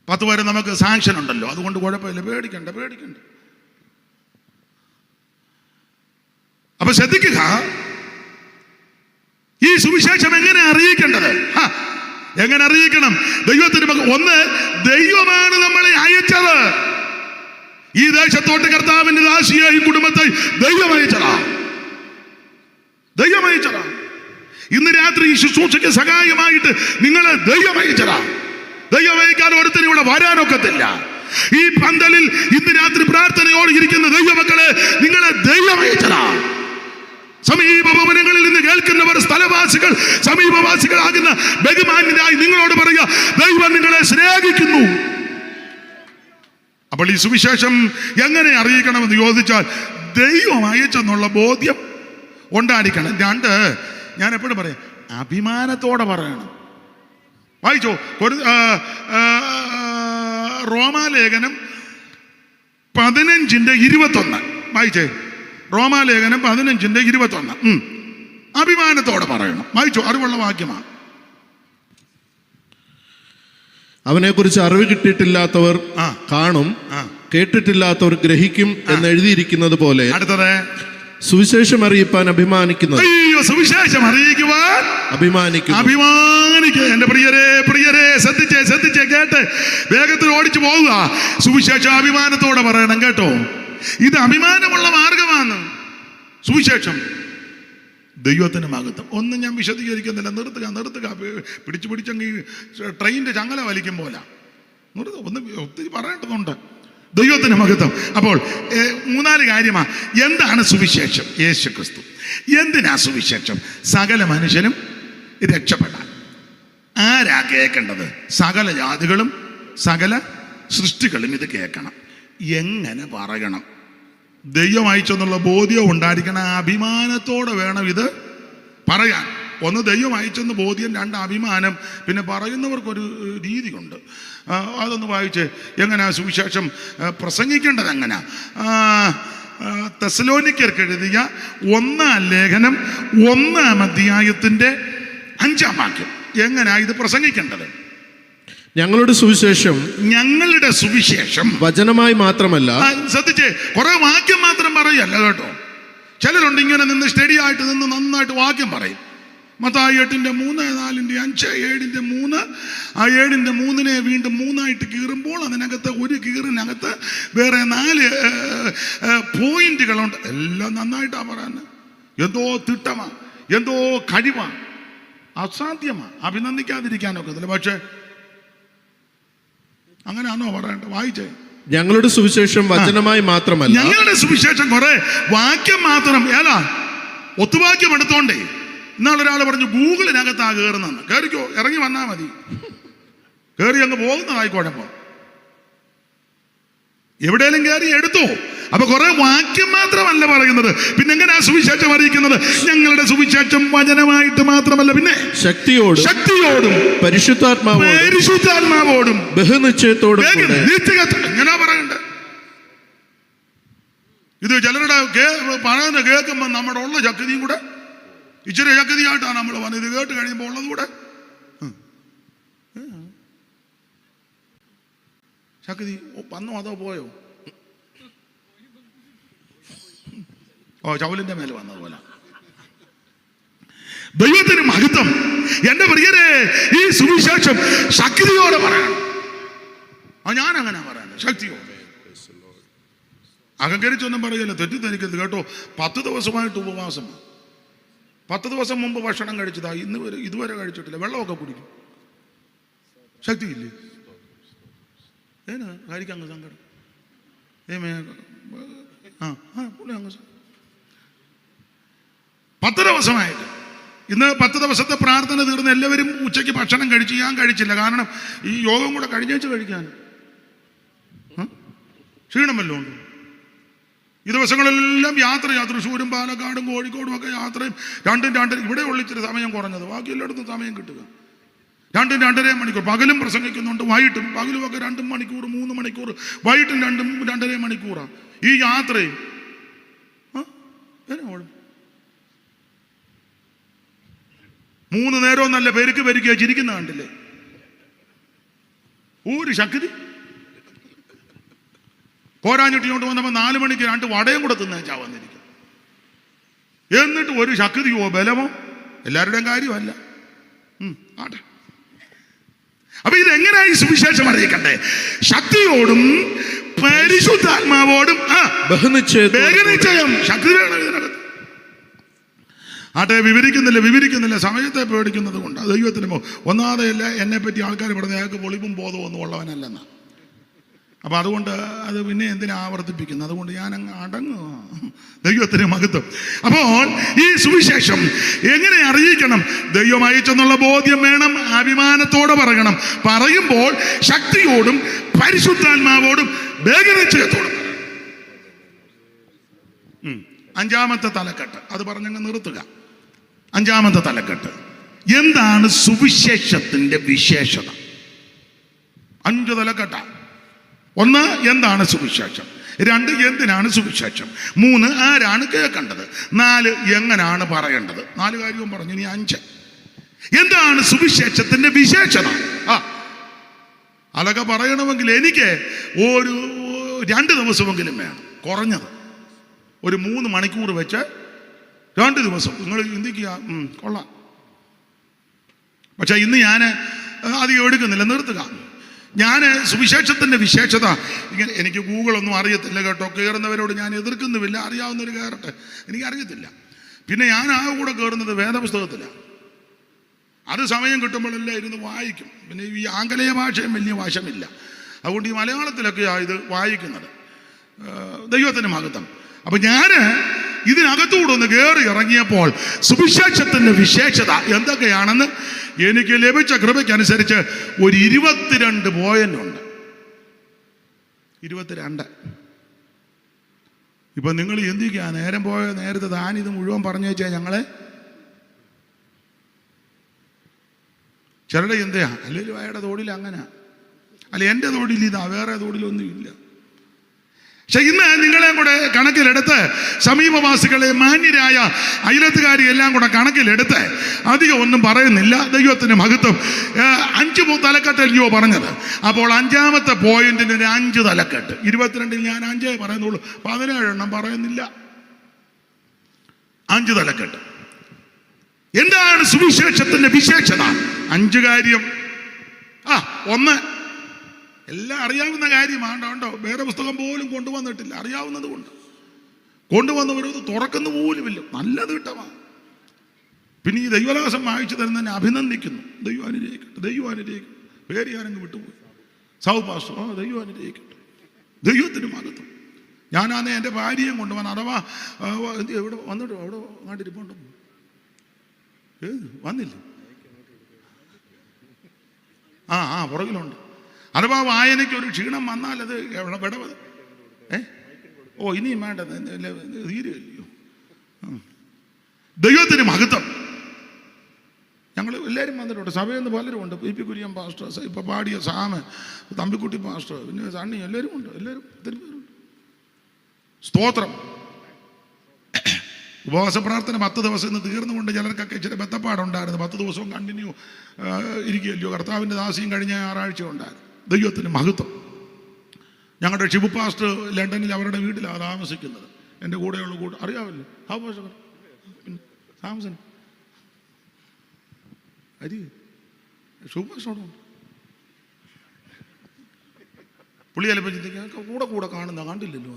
പത്ത് വരെ നമുക്ക് സാങ്ഷൻ ഉണ്ടല്ലോ, അതുകൊണ്ട് കുഴപ്പമില്ല. പേടിക്കണ്ട. അപ്പൊ ശ്രദ്ധിക്കുക, ഈ സുവിശേഷം എങ്ങനെ അറിയിക്കേണ്ടത്? എങ്ങനെ അറിയിക്കണം? ദൈവത്തിന് ഒന്ന്, ദൈവമാണ് നമ്മളെ അയച്ചത്. ഈ ദേശത്തോട്ട് കർത്താവിന്റെ ദാസിയെ, ഈ കുടുംബത്തെ ദൈവം അയച്ചതാ. ഇന്ന് രാത്രി ഈ ശുശ്രൂഷയ്ക്ക് സഹായമായിട്ട് നിങ്ങളെ ദൈവം അയച്ചതാ. ദൈവം അയക്കാൻ ഒരുത്തരും ഇവിടെ വരാനൊക്കത്തില്ല. ഈ പന്തലിൽ ഇന്ന് രാത്രി പ്രാർത്ഥനയോടെ ഇരിക്കുന്ന ദൈവമക്കളെ നിങ്ങളെ ദൈവം അയച്ചതാ. സമീപ ഭവനങ്ങളിൽ നിന്ന് കേൾക്കുന്നവർ, സ്ഥലവാസികൾ, സമീപവാസികളാകുന്ന ബഹുമാന്യരായി നിങ്ങളോട് പറയുക, ദൈവം നിങ്ങളെ സ്നേഹിക്കുന്നു. അപ്പോൾ ഈ സുവിശേഷം എങ്ങനെ അറിയിക്കണമെന്ന് ചോദിച്ചാൽ ദൈവം അയച്ചെന്നുള്ള ബോധ്യം ഉണ്ടായിരിക്കണം. 2, ഞാൻ എപ്പോഴും പറയാം, അഭിമാനത്തോടെ പറയണം. വായിച്ചോ, റോമാലേഖനം 15:21 വായിച്ചേ. റോമാലേഖനം 15:21 അഭിമാനത്തോടെ പറയണം. വായിച്ചോ, അറിവുള്ള വാക്യമാണ്. അവനെക്കുറിച്ച് അറിവ് കിട്ടിയിട്ടില്ലാത്തവർ കാണും, കേട്ടിട്ടില്ലാത്തവർ ഗ്രഹിക്കും എന്ന് എഴുതിയിരിക്കുന്നത് പോലെ. അടുത്തത്, സുവിശേഷം അറിയിപ്പാൻ അഭിമാനിക്കുന്നത്. സുവിശേഷം അറിയിക്കുവാൻ അഭിമാനിക്കുക. എന്റെ പ്രിയരെ ശ്രദ്ധിച്ചേ കേട്ട് വേഗത്തിൽ ഓടിച്ചു പോവുക. സുവിശേഷം അഭിമാനത്തോടെ പറയണം കേട്ടോ. ഇത് അഭിമാനമുള്ള മാർഗമാണ് സുവിശേഷം. ദൈവത്തിന് മഹത്വം. ഒന്നും ഞാൻ വിശദീകരിക്കുന്നില്ല. നിർത്തുക. പിടിച്ചെങ്കിൽ ട്രെയിനിന്റെ ചങ്ങല വലിക്കും പോലെ നിർത്തുക. ഒത്തിരി പറയേണ്ടതുണ്ട്. ദൈവത്തിന് മഹത്വം. അപ്പോൾ മൂന്നാല് കാര്യമാ. എന്താണ് സുവിശേഷം? യേശു ക്രിസ്തു. എന്തിനാ സുവിശേഷം? സകല മനുഷ്യനും രക്ഷപ്പെടാൻ. ആരാ കേൾക്കേണ്ടത്? സകല ജാതികളും സകല സൃഷ്ടികളും ഇത് കേൾക്കണം. എങ്ങനെ പറയണം? ദൈവം അയച്ചെന്നുള്ള ബോധ്യം ഉണ്ടായിരിക്കണം. അഭിമാനത്തോടെ വേണം ഇത് പറയാൻ. ഒന്ന് ദൈവം അയച്ചെന്ന് ബോധ്യം, രണ്ട് അഭിമാനം, പിന്നെ പറയുന്നവർക്കൊരു രീതിയുണ്ട്. അതൊന്ന് വായിച്ച്. എങ്ങനെയാ സുവിശേഷം പ്രസംഗിക്കേണ്ടത്? എങ്ങനെയാ? തെസ്സലോനിക്കർക്ക് എഴുതിയ 1-ാം ലേഖനം 1-ാം അധ്യായത്തിന്റെ 5-ാം വാക്യം. എങ്ങനെയാ ഇത് പ്രസംഗിക്കേണ്ടത്? ഞങ്ങളുടെ സുവിശേഷം വചനമായി മാത്രമല്ല. ശ്രദ്ധിച്ചേ, കുറെ വാക്യം മാത്രം പറയല്ല കേട്ടോ. ചിലരുണ്ട് ഇങ്ങനെ നിന്ന് സ്റ്റഡി ആയിട്ട് നിന്ന് നന്നായിട്ട് വാക്യം പറയും. മത്തായി 8:3, 4:5, 7:3. ആ 7:3 വീണ്ടും 3ആയിട്ട് കീറുമ്പോൾ അതിനകത്ത് ഒരു കീറിനകത്ത് വേറെ 4 പോയിന്റുകളുണ്ട്. എല്ലാം നന്നായിട്ടാണ് പറയാൻ. എന്തോ തിട്ടമാ, എന്തോ കഴിവാ, അസാധ്യമാ, അഭിനന്ദിക്കാതിരിക്കാനൊക്കത്തില്ല. പക്ഷേ അങ്ങനെയാണോ പറയണ്ടത്? വായിച്ചേ. ഞങ്ങളുടെ സുവിശേഷം വചനമായി മാത്രമല്ല. ഞങ്ങളുടെ സുവിശേഷം കുറെ വാക്യം മാത്രം. ഏതാ? ഒത്തുവാക്യം എടുത്തോണ്ടേ. ഇന്നാളൊരാൾ പറഞ്ഞു ഗൂഗിളിനകത്താ കയറുന്നെന്ന്. കയറിക്കോ, ഇറങ്ങി വന്നാ മതി. കയറി അങ്ങ് പോകുന്നതായിക്കോഴപ്പോ എവിടെയെങ്കിലും കയറി എടുത്തോ. അപ്പൊ കുറെ വാക്യം മാത്രമല്ല പറയുന്നത്. പിന്നെ എങ്ങനെയാ സുവിശേഷം അറിയിക്കുന്നത്? ഞങ്ങളുടെ സുവിശേഷം വചനമായിട്ട് മാത്രമല്ല, പിന്നെ ശക്തിയോടും പരിശുദ്ധാത്മാവോടും ബഹുനിശ്ചയത്തോടും. എങ്ങനെയാ പറയണ്ടേ? ഇത് ചിലരുടെ പറയുന്ന കേൾക്കുമ്പോൾ നമ്മുടെ ഉള്ള ശക്തിയും കൂടെ ഇച്ചിരി ശക്തിയായിട്ടാണ് നമ്മൾ പറഞ്ഞത്. ഇത് കേട്ട് കഴിയുമ്പോൾ ഉള്ളത് കൂടെ ശക്തി വന്നോ അതോ പോയോ? ചവലിന്റെ മേലെ വന്നതുപോലെ. ദൈവത്തിന് മഹത്വം. എന്റെ പ്രിയരെ, ഈ സുവിശേഷം ശക്തിയോടെ പറയണം. ഞാൻ അങ്ങനെ പറയണം, ശക്തിയോടെ. അഹങ്കരിച്ചൊന്നും പറയല്ല, തെറ്റിദ്ധരിക്കരുത് കേട്ടോ. 10 ദിവസമായിട്ട് ഉപവാസം. 10 ദിവസം മുമ്പ് ഭക്ഷണം കഴിച്ചതാ, ഇതുവരെ കഴിച്ചിട്ടില്ല. വെള്ളമൊക്കെ കുടിക്കും. ശക്തിയില്ലേ? കാര്യക്കങ്ങ് സങ്കടം. അങ്ങ് 10 ദിവസമായിട്ട്. ഇന്ന് 10 ദിവസത്തെ പ്രാർത്ഥന തീർന്ന് എല്ലാവരും ഉച്ചയ്ക്ക് ഭക്ഷണം കഴിച്ച്. ഞാൻ കഴിച്ചില്ല, കാരണം ഈ യോഗം കൂടെ കഴിഞ്ഞേച്ച് കഴിക്കാൻ ക്ഷീണമല്ലോ ഉണ്ട്. ഈ ദിവസങ്ങളെല്ലാം യാത്ര. തൃശ്ശൂരും പാലക്കാടും കോഴിക്കോടും ഒക്കെ യാത്രയും. 2 ഇവിടെ ഒളിച്ചിട്ട് സമയം കുറഞ്ഞത്, ബാക്കി എല്ലായിടത്തും സമയം കിട്ടുക 2-2.5 മണിക്കൂർ. പകലും പ്രസംഗിക്കുന്നുണ്ട്, വൈകിട്ടും. പകലുമൊക്കെ 2 മണിക്കൂർ 3 മണിക്കൂർ, വൈകിട്ടും 2-2.5 മണിക്കൂറാണ് ഈ യാത്രയും. 3 നേരവും നല്ല പെരുക്ക് ചിരിക്കുന്ന കണ്ടില്ലേ? ഒരു ശക്തി. പോരാഞ്ഞിട്ടിങ്ങോട്ട് വന്നപ്പോൾ 4 മണിക്ക് 2 വടയും കൂടെ തിന്നേച്ചാ വന്നിരിക്കും. എന്നിട്ട് ഒരു ശക്തിയോ ബലമോ? എല്ലാവരുടെയും കാര്യമല്ല. ആട്ടെ. അപ്പൊ ഇതെങ്ങനെയായി സുവിശേഷം അറിയിക്കണ്ടേ? ശക്തിയോടും പരിശുദ്ധാത്മാവോടും ബഹുനിശ്ചയം. ശക്തി വേണം ഇതിനകത്ത്. ആട്ടെ, വിവരിക്കുന്നില്ല. സമയത്തെ പേടിക്കുന്നത് കൊണ്ട്. ദൈവത്തിന് ഒന്നാതെയല്ല എന്നെ പറ്റി ആൾക്കാർ പറഞ്ഞ അയാൾക്ക് പൊളിപ്പും ബോധവും ഒന്നും ഉള്ളവനല്ലെന്ന. അപ്പൊ അതുകൊണ്ട് അത് പിന്നെ എന്തിനാ ആവർത്തിപ്പിക്കുന്നത്? അതുകൊണ്ട് ഞാൻ അങ്ങ് അടങ്ങുക. ദൈവത്തിന് മഹത്വം. അപ്പോൾ ഈ സുവിശേഷം എങ്ങനെ അറിയിക്കണം? ദൈവം അയച്ചെന്നുള്ള ബോധ്യം വേണം. അഭിമാനത്തോടെ പറയണം. പറയുമ്പോൾ ശക്തിയോടും പരിശുദ്ധാത്മാവോടും ബഹുനിശ്ചയത്തോടും. 5-ാമത്തെ തലക്കെട്ട് അത് പറഞ്ഞങ്ങ് നിർത്തുക. 5-ാമത്തെ തലക്കെട്ട് എന്താണ് സുവിശേഷത്തിന്റെ വിശേഷത? 5 തലക്കെട്ട. 1, എന്താണ് സുവിശേഷം? 2, എന്തിനാണ് സുവിശേഷം? 3, ആരാണ് കേൾക്കേണ്ടത്? 4, എങ്ങനെയാണ് പറയേണ്ടത്? 4 കാര്യവും പറഞ്ഞു. ഇനി 5, എന്താണ് സുവിശേഷത്തിന്റെ വിശേഷത? അതൊക്കെ പറയണമെങ്കിൽ എനിക്ക് ഒരു 2 ദിവസമെങ്കിലും വേണം, കുറഞ്ഞത്. ഒരു 3 മണിക്കൂർ വെച്ച് 2 ദിവസം. നിങ്ങൾ ചിന്തിക്കുക, കൊള്ളാം. പക്ഷെ ഇന്ന് ഞാൻ അധികം എടുക്കുന്നില്ല, നിർത്തുക. ഞാൻ സുവിശേഷത്തിൻ്റെ വിശേഷത ഇങ്ങനെ, എനിക്ക് ഗൂഗിളൊന്നും അറിയത്തില്ല കേട്ടോ. കയറുന്നവരോട് ഞാൻ എതിർക്കുന്നുമില്ല, അറിയാവുന്നവർ കയറട്ടെ, എനിക്കറിയത്തില്ല. പിന്നെ ഞാൻ ആ കൂടെ കയറുന്നത് വേദപുസ്തകത്തിലാണ്. അത് സമയം കിട്ടുമ്പോഴെല്ലാം ഇരുന്ന് വായിക്കും. പിന്നെ ഈ ആംഗലേയ ഭാഷയും വലിയ വശമില്ല. അതുകൊണ്ട് ഈ മലയാളത്തിലൊക്കെയാണ് ഇത് വായിക്കുന്നത്. ദൈവത്തിന് മഹത്വം. അപ്പൊ ഞാൻ ഇതിനകത്തൂടെ ഒന്ന് കയറി ഇറങ്ങിയപ്പോൾ സുവിശേഷത്തിന്റെ വിശേഷത എന്തൊക്കെയാണെന്ന് എനിക്ക് ലഭിച്ച കൃപയ്ക്കനുസരിച്ച് ഒരു 22 പോയിന്റുണ്ട്. 22. ഇപ്പൊ നിങ്ങൾ എന്തിക്കാ നേരം പോയ നേരത്തെ താനിത് മുഴുവൻ പറഞ്ഞു വെച്ചാൽ ഞങ്ങളെ ചിലരുടെ എന്തെയാ അല്ലെങ്കിൽ അയാളുടെ തോടിൽ അങ്ങനെ, അല്ല എൻ്റെ തോടിൽ ഇതാ, വേറെ തോടിലൊന്നും ഇല്ല. പക്ഷെ ഇന്ന് നിങ്ങളെയും കൂടെ കണക്കിലെടുത്ത് സമീപവാസികളെ മാന്യരായ അയലത്തുകാരി എല്ലാം കൂടെ കണക്കിലെടുത്ത് അധികം ഒന്നും പറയുന്നില്ല. ദൈവത്തിന് മഹത്വം. 5 തലക്കെട്ടല്ലയോ പറഞ്ഞത്. അപ്പോൾ 5ാമത്തെ പോയിന്റിന് 5 തലക്കെട്ട്. 22 ഞാൻ 5 പറയുന്നുള്ളൂ, 17 എണ്ണം പറയുന്നില്ല. 5 തലക്കെട്ട്. എന്താണ് സുവിശേഷത്തിന്റെ വിശേഷത? 5 കാര്യം. 1, എല്ലാം അറിയാവുന്ന കാര്യമാണ്. ഉണ്ടോ? വേറെ പുസ്തകം പോലും കൊണ്ടുവന്നിട്ടില്ല. അറിയാവുന്നത് കൊണ്ട് കൊണ്ടുവന്നവരത് തുറക്കുന്ന പോലുമില്ല. നല്ലത് കിട്ടവാ. പിന്നെ ഈ ദൈവദാസം വായിച്ചു തരുന്നതിനെ അഭിനന്ദിക്കുന്നു. ദൈവം അനുഗ്രഹിക്കട്ടെ, ദൈവം അനുഗ്രഹിക്കട്ടെ. പേര് ഞാനങ്ങ് വിട്ടുപോയി. സൗ പാസ്റ്റർ, ദൈവം അനുഗ്രഹിക്കട്ടെ. ദൈവത്തിന് മഹത്വം. ഞാനാന്നേ എൻ്റെ ഭാര്യയും കൊണ്ടുവന്ന്, അഥവാ എവിടെ വന്നിട്ട് അവിടെ കണ്ടിരിപ്പുണ്ടോ? വന്നില്ല. പുറകിലുണ്ട്. അഥവാ വായനയ്ക്ക് ഒരു ക്ഷീണം വന്നാൽ അത് വിടവ്. ഇനിയും വേണ്ട, തീരുകയോ? ദൈവത്തിന് മഹത്വം. ഞങ്ങൾ എല്ലാവരും വന്നിട്ടുണ്ട്. സഭയിൽ നിന്ന് പലരും ഉണ്ട്. പി കുര്യൻ പാസ്റ്റർ, ഇപ്പൊ പാടിയ സാമ്, തമ്പിക്കുട്ടി പാസ്റ്റർ, പിന്നെ സണ്ണി, എല്ലാവരും ഉണ്ട്. എല്ലാവരും ഒത്തിരി പേരുണ്ട്. സ്തോത്രം. ഉപവാസ പ്രാർത്ഥന 10 ദിവസം ഇന്ന് തീർന്നുകൊണ്ട് ചിലർക്കൊക്കെ ഇച്ചിരി ബന്ധപ്പാടുണ്ടായിരുന്നു. 10 ദിവസവും കണ്ടിന്യൂ ഇരിക്കുകയല്ലോ. കർത്താവിൻ്റെ ദാസിയും കഴിഞ്ഞ ഞായറാഴ്ച ഉണ്ടായിരുന്നു. ദൈവത്തിന് മഹത്വം. ഞങ്ങളുടെ ഷിബു പാസ്റ്റർ ലണ്ടനിൽ അവരുടെ വീട്ടിലാണ് താമസിക്കുന്നത്. എൻ്റെ കൂടെയുള്ള അറിയാമല്ലോ. താമസൻ ഷിബു പാസ്റ്ററോട് പുള്ളി ചിലപ്പോൾ ചിന്തിക്കുക, കൂടെ കാണുന്ന കണ്ടില്ലല്ലോ.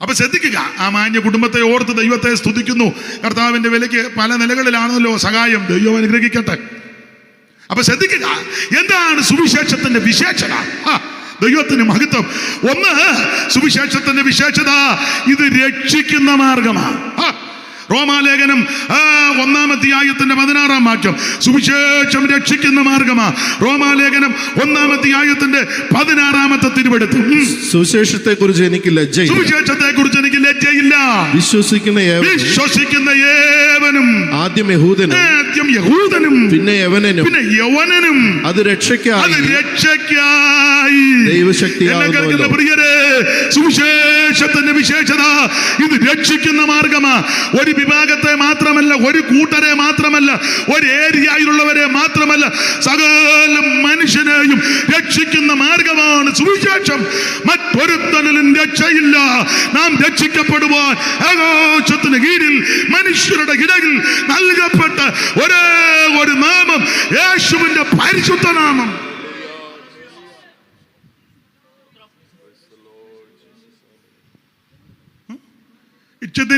അപ്പൊ ശ്രദ്ധിക്കുക. ആ മാന്യ കുടുംബത്തെ ഓർത്ത് ദൈവത്തെ സ്തുതിക്കുന്നു. കർത്താവിന്റെ വിലയ്ക്ക് പല നിലകളിലാണല്ലോ സഹായം. ദൈവം അനുഗ്രഹിക്കട്ടെ. അപ്പൊ ശ്രദ്ധിക്കുക, എന്താണ് സുവിശേഷത്തിന്റെ വിശേഷത? ദൈവത്തിന് മഹത്വം. 1, സുവിശേഷത്തിന്റെ വിശേഷത ഇത് രക്ഷിക്കുന്ന മാർഗമാണ്. റോമാലേഖനം 1-ാം അധ്യായത്തിന്റെ 16-ാം വാക്യം. സുവിശേഷം രക്ഷിക്കുന്ന മാർഗമാണ്. റോമാലേഖനം 1-ാം അധ്യായത്തിന്റെ 16-ാമത്തെ തിരുവെടുത്ത്. സുവിശേഷത്തെ കുറിച്ച് എനിക്ക് ലജ്ജയില്ല. വിശ്വസിക്കുന്ന ഏവനും ആദ്യം യഹൂദനും പിന്നെ യവനനും അത് രക്ഷയ്ക്കായി ദൈവശക്തിയാകുന്നു. പ്രിയരേ, സുവിശേഷത്തിന്റെ വിശേഷത ഇത് രക്ഷിക്കുന്ന മാർഗമാണ്. ഒരു വിഭാഗത്തെ മാത്രമല്ല, ഒരു കൂട്ടരെ മാത്രമല്ല, ഒരു ഏരിയയിലുള്ളവരെ മാത്രമല്ല, സകല മനുഷ്യനെയും രക്ഷിക്കുന്ന മാർഗമാണ് സുവിശേഷം. മറ്റൊരുത്തനിലും രക്ഷയില്ല. നാം രക്ഷിക്കപ്പെടുവാൻ ആകാശത്തിന് കീഴിൽ മനുഷ്യരുടെ ഇടയിൽ നൽകപ്പെട്ട ഒരേ ഒരു നാമം, യേശുവിന്റെ പരിശുദ്ധ നാമം.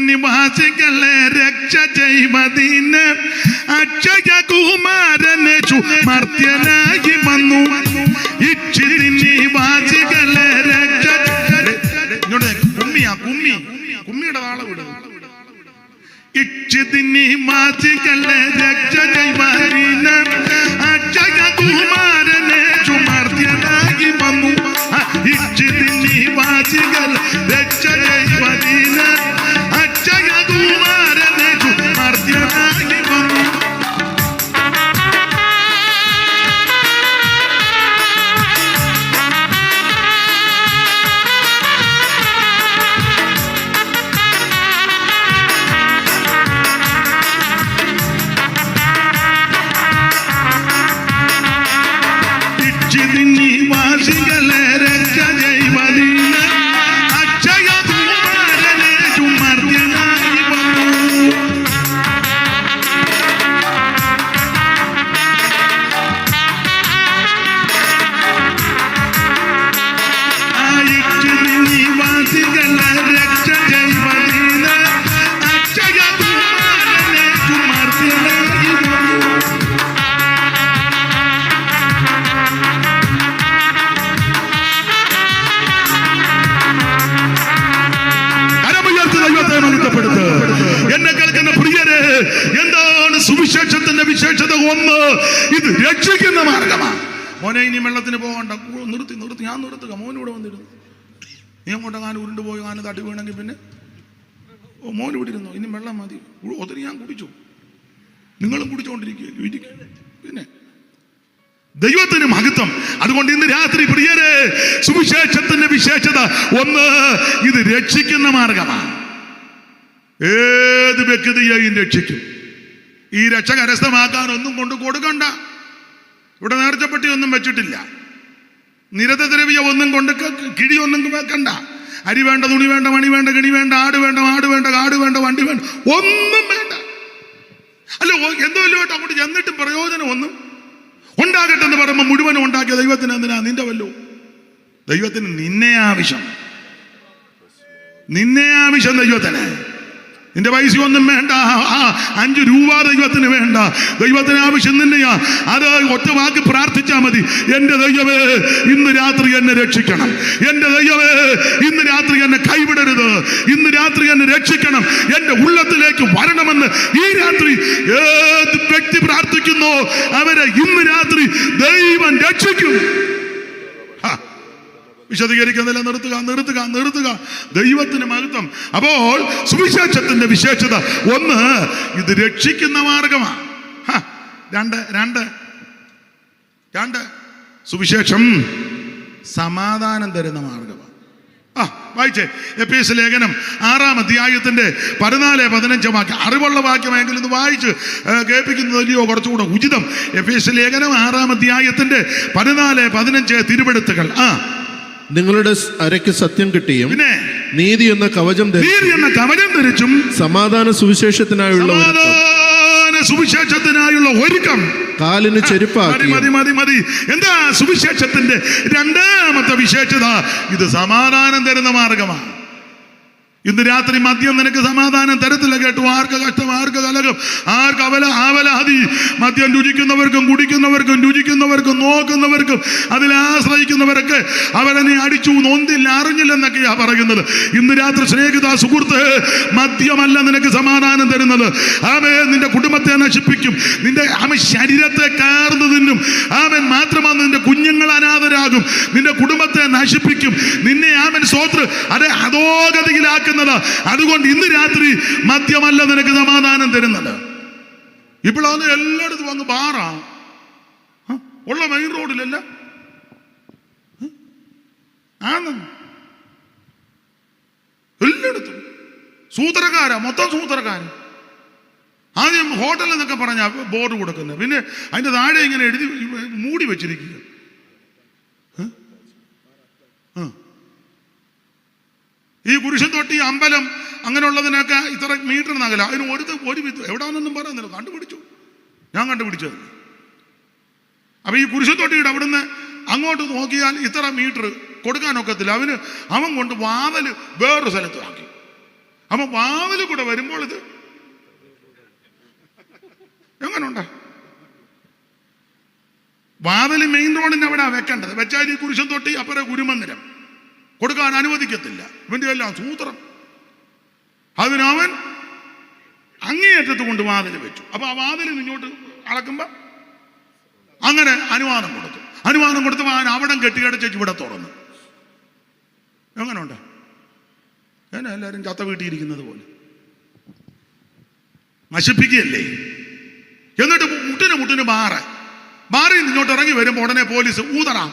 നിവാസികളെ രക്ഷ ചെയ്വതിന് അക്ഷയ കുമാരനെ മർത്യനായി വന്നു. നിവാസികളെ രക്ഷ കുമ്മിയുടെ താളം വിടും. നിവാസികളെ രക്ഷ ചെയ്വതിന് അക്ഷയ കുമാരനെ മർത്യനായി വന്നു. നിവാസികൾ രക്ഷ ചെയ്വതിന് എന്ന പ്രിയരെ, എന്താണ് സുവിശേഷത്തിന്റെ വിശേഷത? ഒന്ന്, ഇത് രക്ഷിക്കുന്ന മാർഗമാണ്. മോനെ, ഇനി വെള്ളത്തിന് പോകണ്ട, നിർത്തി ഞാൻ നിർത്തുക. മോനിവിടെ വന്നിരുന്നു. നീ അങ്ങോട്ട് കാലം ഉരുണ്ട് പോയി കാലം തട്ടി വീണെങ്കിൽ പിന്നെ മോൻ ഇവിടെ ഇരുന്നു. ഇനി വെള്ളം മതി, ഒത്തിരി ഞാൻ കുടിച്ചു, നിങ്ങളും കുടിച്ചുകൊണ്ടിരിക്കുക. പിന്നെ ദൈവത്തിന് മഹത്വം. അതുകൊണ്ട് ഇന്ന് രാത്രി പ്രിയരെ, സുവിശേഷത്തിന്റെ വിശേഷത ഒന്ന്, ഇത് രക്ഷിക്കുന്ന മാർഗമാണ്. ഏത് വ്യക്തിയെയും രക്ഷിക്കും. ഈ രക്ഷ കരസ്ഥമാക്കാൻ ഒന്നും കൊണ്ട് കൊടുക്കണ്ട. ഇവിടെ നേർച്ചപ്പെട്ടി ഒന്നും വെച്ചിട്ടില്ല, നിരതദ്രവ്യ ഒന്നും കൊണ്ട് കിഴിയൊന്നും വെക്കണ്ട. അരി വേണ്ട, തുണി വേണ്ട, മണി വേണ്ട, കിണി വേണ്ട, ആട് വേണ്ട, മാട് വേണ്ട, കാട് വേണ്ട, വണ്ടി വേണ്ട, ഒന്നും വേണ്ട. അല്ല, എന്തോ വേണ്ട, അങ്ങോട്ട് ചെന്നിട്ടും പ്രയോജനം ഒന്നും ഉണ്ടാകട്ടെ എന്ന് പറയുമ്പോൾ മുഴുവനും ഉണ്ടാക്കിയ ദൈവത്തിന് എന്തിനാ? നിന്റെ വല്ലോ. ദൈവത്തിന് നിന്നെ ആവശ്യം ദൈവത്തിന്. നിന്റെ പൈസ ഒന്നും വേണ്ട, 5 രൂപ ദൈവത്തിന് വേണ്ട. ദൈവത്തിന് ആവശ്യം നിന്നെയാ. അത് ഒറ്റ വാക്ക് പ്രാർത്ഥിച്ചാൽ മതി. എൻ്റെ ദൈവമേ, ഇന്ന് രാത്രി എന്നെ രക്ഷിക്കണം. എൻ്റെ ദൈവമേ, ഇന്ന് രാത്രി എന്നെ കൈവിടരുത്. ഇന്ന് രാത്രി എന്നെ രക്ഷിക്കണം. എൻ്റെ ഉള്ളത്തിലേക്ക് വരണമെന്ന് ഈ രാത്രി ഏത് വ്യക്തി പ്രാർത്ഥിക്കുന്നോ അവരെ ഇന്ന് രാത്രി ദൈവം രക്ഷിക്കും. വിശദീകരിക്കുന്നില്ല, നിർത്തുക. ദൈവത്തിന് മഹത്വം. അപ്പോൾ സുവിശേഷത്തിന്റെ വിശേഷത ഒന്ന്, ഇത് രക്ഷിക്കുന്ന മാർഗമാണ്. രണ്ട്, സുവിശേഷം സമാധാനം തരുന്ന മാർഗമാണ്. വായിച്ചേ, എഫേസ്യ ലേഖനം 6-ാം അധ്യായത്തിന്റെ 14-15 വാക്യം. അറിവുള്ള വാക്യമെങ്കിലും ഇത് വായിച്ച് കേൾപ്പിക്കുന്നതല്ലയോ കുറച്ചുകൂടെ ഉചിതം. എഫേസ്യ ലേഖനം 6-ാം അധ്യായത്തിന്റെ 14-15 തിരുവെടുത്തുകൾ. നിങ്ങളുടെ അരയ്ക്ക് സത്യം കിട്ടിയും പിന്നെ നീതി എന്ന കവചം ധരിച്ചും സമാധാന സുവിശേഷത്തിനായുള്ള ഒരുക്കം, കാലിന് ചെരുപ്പാക്കി. മതി. എന്താ സുവിശേഷത്തിന്റെ രണ്ടാമത്തെ വിശേഷത? ഇത് സമാധാനം തരുന്ന മാർഗമാണ്. ഇന്ന് രാത്രി മദ്യം നിനക്ക് സമാധാനം തരത്തില്ല. കേട്ടു, ആർക്ക് കഷ്ടം, ആർക്ക് കലകം, ആർക്ക് ആവലാതി. മദ്യം രുചിക്കുന്നവർക്കും കുടിക്കുന്നവർക്കും രുചിക്കുന്നവർക്കും നോക്കുന്നവർക്കും അതിലാശ്രയിക്കുന്നവരൊക്കെ അവരെ നീ അടിച്ചു, നൊന്തില്ല, അറിഞ്ഞില്ലെന്നൊക്കെയാ പറയുന്നത്. ഇന്ന് രാത്രി സ്നേഹിത സുഹൃത്ത്, മദ്യമല്ല നിനക്ക് സമാധാനം തരുന്നത്. ആമേൻ നിന്റെ കുടുംബത്തെ നശിപ്പിക്കും. നിന്റെ ശരീരത്തെ കാർന്നു തിന്നും. ആമേൻ മാത്രമാണ് നിന്റെ കുഞ്ഞുങ്ങൾ അനാഥരാകും. നിന്റെ കുടുംബത്തെ നശിപ്പിക്കും. നിന്നെ ആമേൻ സ്വോത്ര അധോഗതിയിലാക്കും. അതുകൊണ്ട് ഇന്ന് രാത്രി മദ്യമല്ല നിനക്ക് സമാധാനം തരുന്നത്. ഇപ്പോഴാണ് എല്ലായിടത്തും അങ്ങ് ബാറാ ഉള്ള മെയിൻ റോഡിലല്ല. എല്ലായിടത്തും സൂത്രക്കാരാ, മൊത്തം സൂത്രക്കാര്. ആദ്യം ഹോട്ടൽ എന്നൊക്കെ പറഞ്ഞ ബോർഡ് കൊടുക്കുന്നത്, പിന്നെ അതിന്റെ താഴെ ഇങ്ങനെ എഴുതി മൂടി വെച്ചിരിക്കുക. ഈ കുരിശൻ തൊട്ടി, അമ്പലം, അങ്ങനെയുള്ളതിനൊക്കെ ഇത്ര മീറ്റർ നകല. അതിന് ഒരു എവിടാന്നൊന്നും പറയുന്നില്ല. ഞാൻ കണ്ടുപിടിച്ചത്. അപ്പൊ ഈ കുരിശൻ തൊട്ടിയുടെ അവിടുന്ന് അങ്ങോട്ട് നോക്കിയാൽ ഇത്ര മീറ്റർ കൊടുക്കാനൊക്കത്തില്ല. അവൻ കൊണ്ട് വാവല് വേറൊരു സ്ഥലത്ത് ആക്കി. അപ്പൊ വാവല് കൂടെ വരുമ്പോൾ ഇത് എങ്ങനുണ്ടാ? വാവല് മെയിൻ റോഡിന് അവിടെ വെക്കേണ്ടത്. വെച്ചാൽ ഈ കുരിശൻ തൊട്ടി അപ്പുറം ഗുരുമന്ദിരം കൊടുക്കാൻ അനുവദിക്കത്തില്ല. ഇവന്റെ എല്ലാം സൂത്രം. അതിനവൻ അങ്ങേയറ്റത്ത് കൊണ്ട് വാതിൽ വെച്ചു. അപ്പൊ ആ വാതിൽ ഇങ്ങോട്ട് അളക്കുമ്പോ അങ്ങനെ അനുവാദം കൊടുത്തു. അവൻ അവിടം കെട്ടിയടച്ച് ഇവിടെ തുറന്നു. എങ്ങനെയുണ്ട്? എല്ലാവരും ചത്ത വീട്ടിയിരിക്കുന്നത് പോലെ നശിപ്പിക്കുകയല്ലേ. എന്നിട്ട് മുട്ടിന് ബാറിൽ ഇങ്ങോട്ട് ഇറങ്ങി വരുമ്പോ ഉടനെ പോലീസ് ഊതറാം.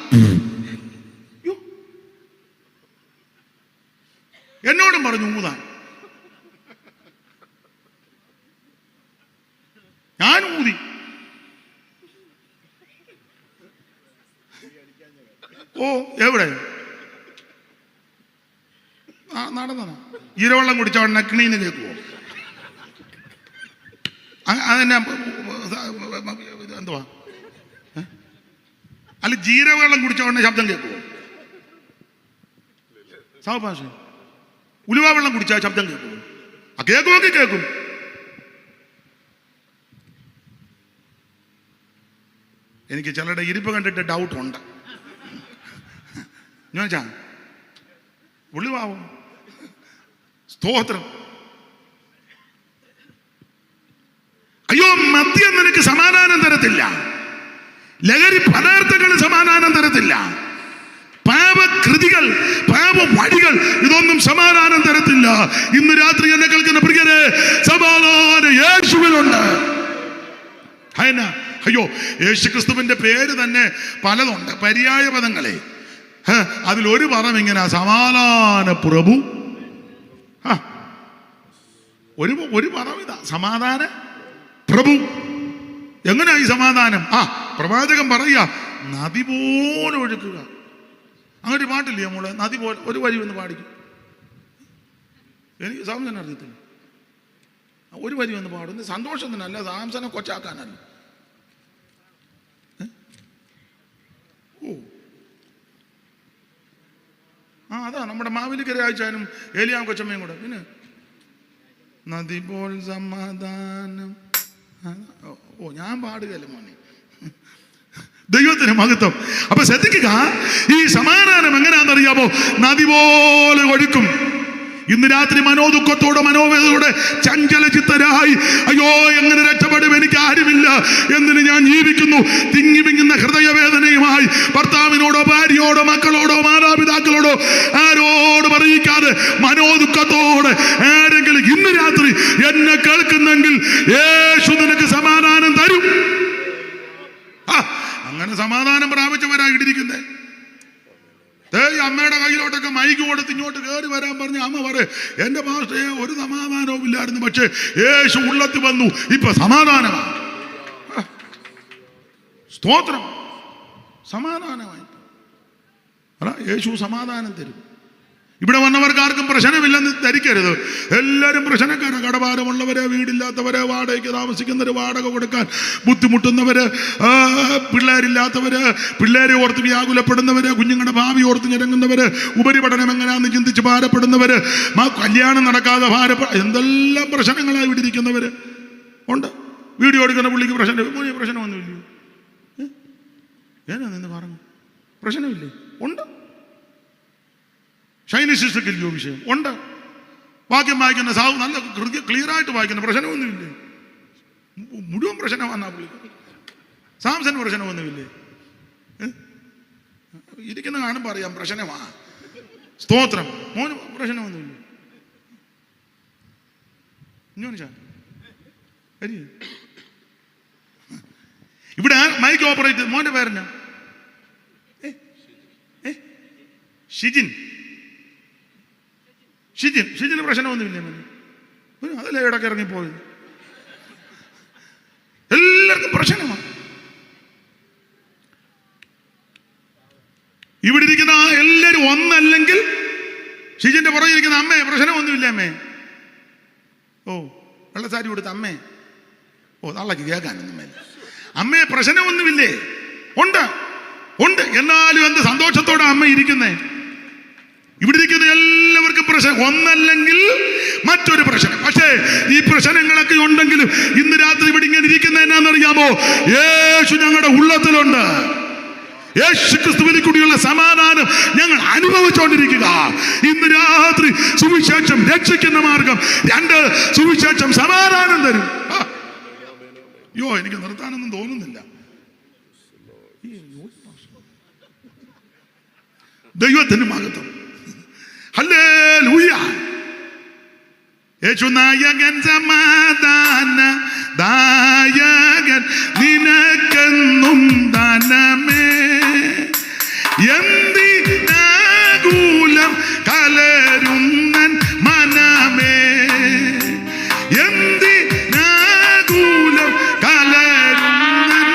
എന്നോടും പറഞ്ഞു ഊതാൻ. ഞാൻ ഊതി. എവിടെ നടന്നതാ. ജീരവെള്ളം കുടിച്ച ഉടനെ കിണീന്ന് കേൾക്കുവോ? അതെന്നെ എന്തുവാ? അല്ല, ജീരവെള്ളം കുടിച്ച ഉടനെ ശബ്ദം കേൾക്കുവോ? സാവഭാഷ. ഉലുവ വെള്ളം കുടിച്ചാൽ ശബ്ദം കേൾക്കും. കേൾക്കും. എനിക്ക് ചിലരുടെ ഇരിപ്പ് കണ്ടിട്ട് ഡൗട്ട് ഉണ്ട്. ഞാൻ ഉലുവാവും. സ്തോത്രം. അയ്യോ, മദ്യം നിനക്ക് സമാധാനം തരത്തില്ല, ലഹരി പദാർത്ഥങ്ങൾ സമാധാനം തരത്തില്ല, പാപകൃതികൾ, പാപ വഴികൾ, ഇതൊന്നും സമാധാനം തരത്തില്ല. ഇന്ന് രാത്രി എന്നെ കേൾക്കുന്ന പ്രിയരെ, സമാധാനം യേശുവിലുണ്ട്. അയ്യോ, യേശുക്രിസ്തുവിന്റെ പേര് തന്നെ പലതുണ്ട്, പര്യായ പദങ്ങളെ. അതിലൊരു പദം ഇങ്ങനെ, സമാധാന പ്രഭു. ഒരു പദം ഇതാ, സമാധാന പ്രഭു. എങ്ങനെയാ ഈ സമാധാനം? പ്രവാചകൻ പറയുക, നദി പോലെ ഒഴുക്കുക. അങ്ങോട്ട് പാട്ടില്ലേ മോളെ, നദി പോലെ? ഒരു വരി ഒന്ന് പാടിക്കും. എനിക്ക് സാംസനെ അറിയത്തില്ല. ഒരു വരി ഒന്ന് പാടും. സന്തോഷത്തിനല്ല, സാംസനെ കൊച്ചാക്കാനല്ല. അതാ നമ്മുടെ മാവേലിക്കര അയച്ചാനും ഏലിയാം കൊച്ചമ്മയും കൂടെ. പിന്നെ നദി പോൽ സമാധാനം. ഞാൻ പാടുകയല്ലേ മോനെ. ദൈവത്തിന് മഹത്വം. അപ്പൊ ശ്രദ്ധിക്കുക, ഈ സമാധാനം എങ്ങനെയാണെന്നറിയാമോ? നദി പോലെ ഒഴുക്കും. ഇന്ന് രാത്രി മനോദുഃഖത്തോടെ, മനോവേദനയോടെ, ചഞ്ചലചിത്തരായി, അയ്യോ എങ്ങനെ രക്ഷപ്പെടും, എനിക്ക് ആരുമില്ല, എന്തിന് ഞാൻ ജീവിക്കുന്നു, തിങ്ങി വിങ്ങുന്ന ഹൃദയവേദനയുമായി ഭർത്താവിനോടോ ഭാര്യയോടോ മക്കളോടോ മാതാപിതാക്കളോടോ ആരോടും അറിയിക്കാതെ മനോദുഃഖത്തോടെ ആരെങ്കിലും ഇന്ന് രാത്രി എന്നെ കേൾക്കുന്നെങ്കിൽ യേശു നിനക്ക് സമാധാനം തരും. അങ്ങനെ സമാധാനം പ്രാപിച്ചവരാ ഇടിയിരിക്കുന്നേ. അമ്മയുടെ കയ്യിലോട്ടൊക്കെ മൈക്ക് കൊടുത്ത് ഇങ്ങോട്ട് കയറി വരാൻ പറഞ്ഞ അമ്മ പറയും, എന്റെ പാസ്റ്റേ ഒരു സമാധാനവും ഇല്ലായിരുന്നു, പക്ഷെ യേശു ഉള്ളത്തിൽ വന്നു, ഇപ്പൊ സമാധാനമാണ്. സ്തോത്രം. സമാധാനമായി. യേശു സമാധാനം തരും. ഇവിടെ വന്നവർക്ക് ആർക്കും പ്രശ്നമില്ലെന്ന് ധരിക്കരുത്. എല്ലാവരും പ്രശ്നക്കാരാണ്. കടഭാരമുള്ളവര്, വീടില്ലാത്തവര്, വാടകയ്ക്ക് താമസിക്കുന്നവര്, വാടക കൊടുക്കാൻ ബുദ്ധിമുട്ടുന്നവര്, പിള്ളേരില്ലാത്തവര്, പിള്ളേരെ ഓർത്ത് വ്യാകുലപ്പെടുന്നവര്, കുഞ്ഞുങ്ങളുടെ ഭാവി ഓർത്ത് ഞെരങ്ങുന്നവര്, ഉപരിപഠനം എങ്ങനെയാണെന്ന് ചിന്തിച്ച് ഭാരപ്പെടുന്നവര്, കല്യാണം നടക്കാതെ എന്തെല്ലാം പ്രശ്നങ്ങളായി ഇവിടെ ഇരിക്കുന്നവര് ഉണ്ട്. വീഡിയോ എടുക്കുന്ന പുള്ളിക്ക് പ്രശ്നമൊന്നുമില്ലയോ? ഏനാ നിന്ന് പറഞ്ഞു, പ്രശ്നമില്ലേ? ഉണ്ട്. ഷൈനി സിസ്റ്റർക്കില്ലയോ വിഷയം? ഉണ്ട്. വാക്യം വായിക്കുന്ന സാഹു നല്ല ക്ലിയറായിട്ട് വായിക്കുന്ന, പ്രശ്നമൊന്നുമില്ലേ? മുഴുവൻ പ്രശ്നമാണെന്നാ പുള്ളിക്ക്. സാംസന് പ്രശ്നമൊന്നുമില്ലേ? ഇരിക്കുന്ന കാണുമ്പോൾ അറിയാം പ്രശ്നമാ. സ്തോത്രം. മോന് പ്രശ്നമൊന്നുമില്ലേ? ഇവിടെ മൈക്ക് ഓപ്പറേറ്റ് മോന്റെ പേരെന്നാ? ഷിജിന് പ്രശ്നമൊന്നുമില്ലേ മോനെ? അതല്ലേ ഇടയ്ക്ക് ഇറങ്ങിപ്പോയത്. എല്ലാവർക്കും പ്രശ്നമാണ്. ഇവിടെ ഇരിക്കുന്ന എല്ലാവരും ഒന്നല്ലെങ്കിൽ ഷിജിന്റെ പുറകെ ഇരിക്കുന്ന അമ്മേ പ്രശ്നമൊന്നുമില്ല അമ്മേ. വെള്ളസാരി കൊടുത്ത അമ്മേ. തള്ളക്ക് കേൾക്കാനൊന്നും മേല. അമ്മയെ പ്രശ്നമൊന്നുമില്ലേ? ഉണ്ട്. എന്നാലും എന്ത് സന്തോഷത്തോടെ അമ്മ ഇരിക്കുന്നേ. ഇവിടെ ഇരിക്കുന്ന എല്ലാവർക്കും പ്രശ്നം, ഒന്നല്ലെങ്കിൽ മറ്റൊരു പ്രശ്നം. പക്ഷേ ഈ പ്രശ്നങ്ങളൊക്കെ ഉണ്ടെങ്കിലും ഇന്ന് രാത്രി ഇവിടെ ഇങ്ങനെ ഇരിക്കുന്ന എന്നാന്നറിയാമോ? യേശു ഞങ്ങളുടെ ഉള്ളത്തിലുണ്ട്. യേശു ക്രിസ്തുവിൽ കൂടിയുള്ള സമാധാനം ഞങ്ങൾ അനുഭവിച്ചുകൊണ്ടിരിക്കുക. ഇന്ന് രാത്രി സുവിശേഷം രക്ഷിക്കുന്ന മാർഗം. 2, സുവിശേഷം സമാധാനം തരും. എനിക്ക് നിർത്താനൊന്നും തോന്നുന്നില്ല. ദൈവത്തിന് മഹത്വം. ഹല്ലേലൂയ. യേശു നായകൻ, സമാധാന ദായകൻ, നിനക്കെന്നും ദാനമേ. എന്തിനാകുലം കലരുന്നൻ മനമേ, എന്തിനാകുലം കലരുന്നൻ.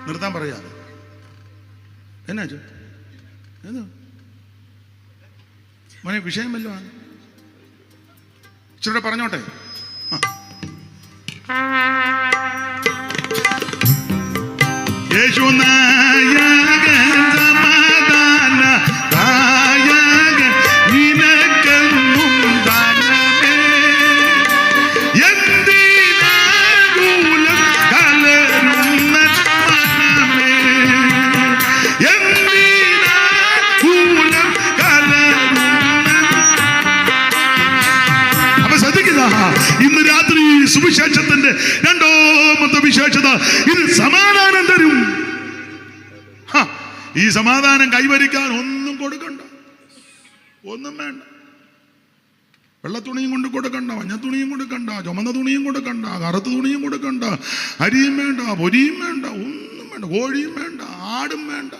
നിർത്താൻ പറയാതെ എന്നാ മോനെ, വിഷയം വല്ലോ ആണ്. ഇച്ചിരി പറഞ്ഞോട്ടെ. യേശു നായകൻ, സമാധാന ദായകൻ, നിനക്കെന്നും ദാനമേ. എന്തിനാകുലം കലരുന്നൻ മനമേ, എന്തിനാകുലം കലരുന്നൻ. അപ്പൊ ഇത് സമാധാനം തരും. ഈ സമാധാനം കൈവരിക്കാൻ ഒന്നും കൊടുക്കണ്ട, ഒന്നും വേണ്ട. വെള്ളത്തുണിയും കൊണ്ട് കൊടുക്കണ്ട, മഞ്ഞ തുണിയും കൊടുക്കണ്ട, ചുമന്ന തുണിയും കൊടുക്കണ്ട, കറുത്ത തുണിയും കൊടുക്കണ്ട, അരിയും വേണ്ട, പൊരിയും വേണ്ട, ഒന്നും വേണ്ട. കോഴിയും വേണ്ട, ആടും വേണ്ട.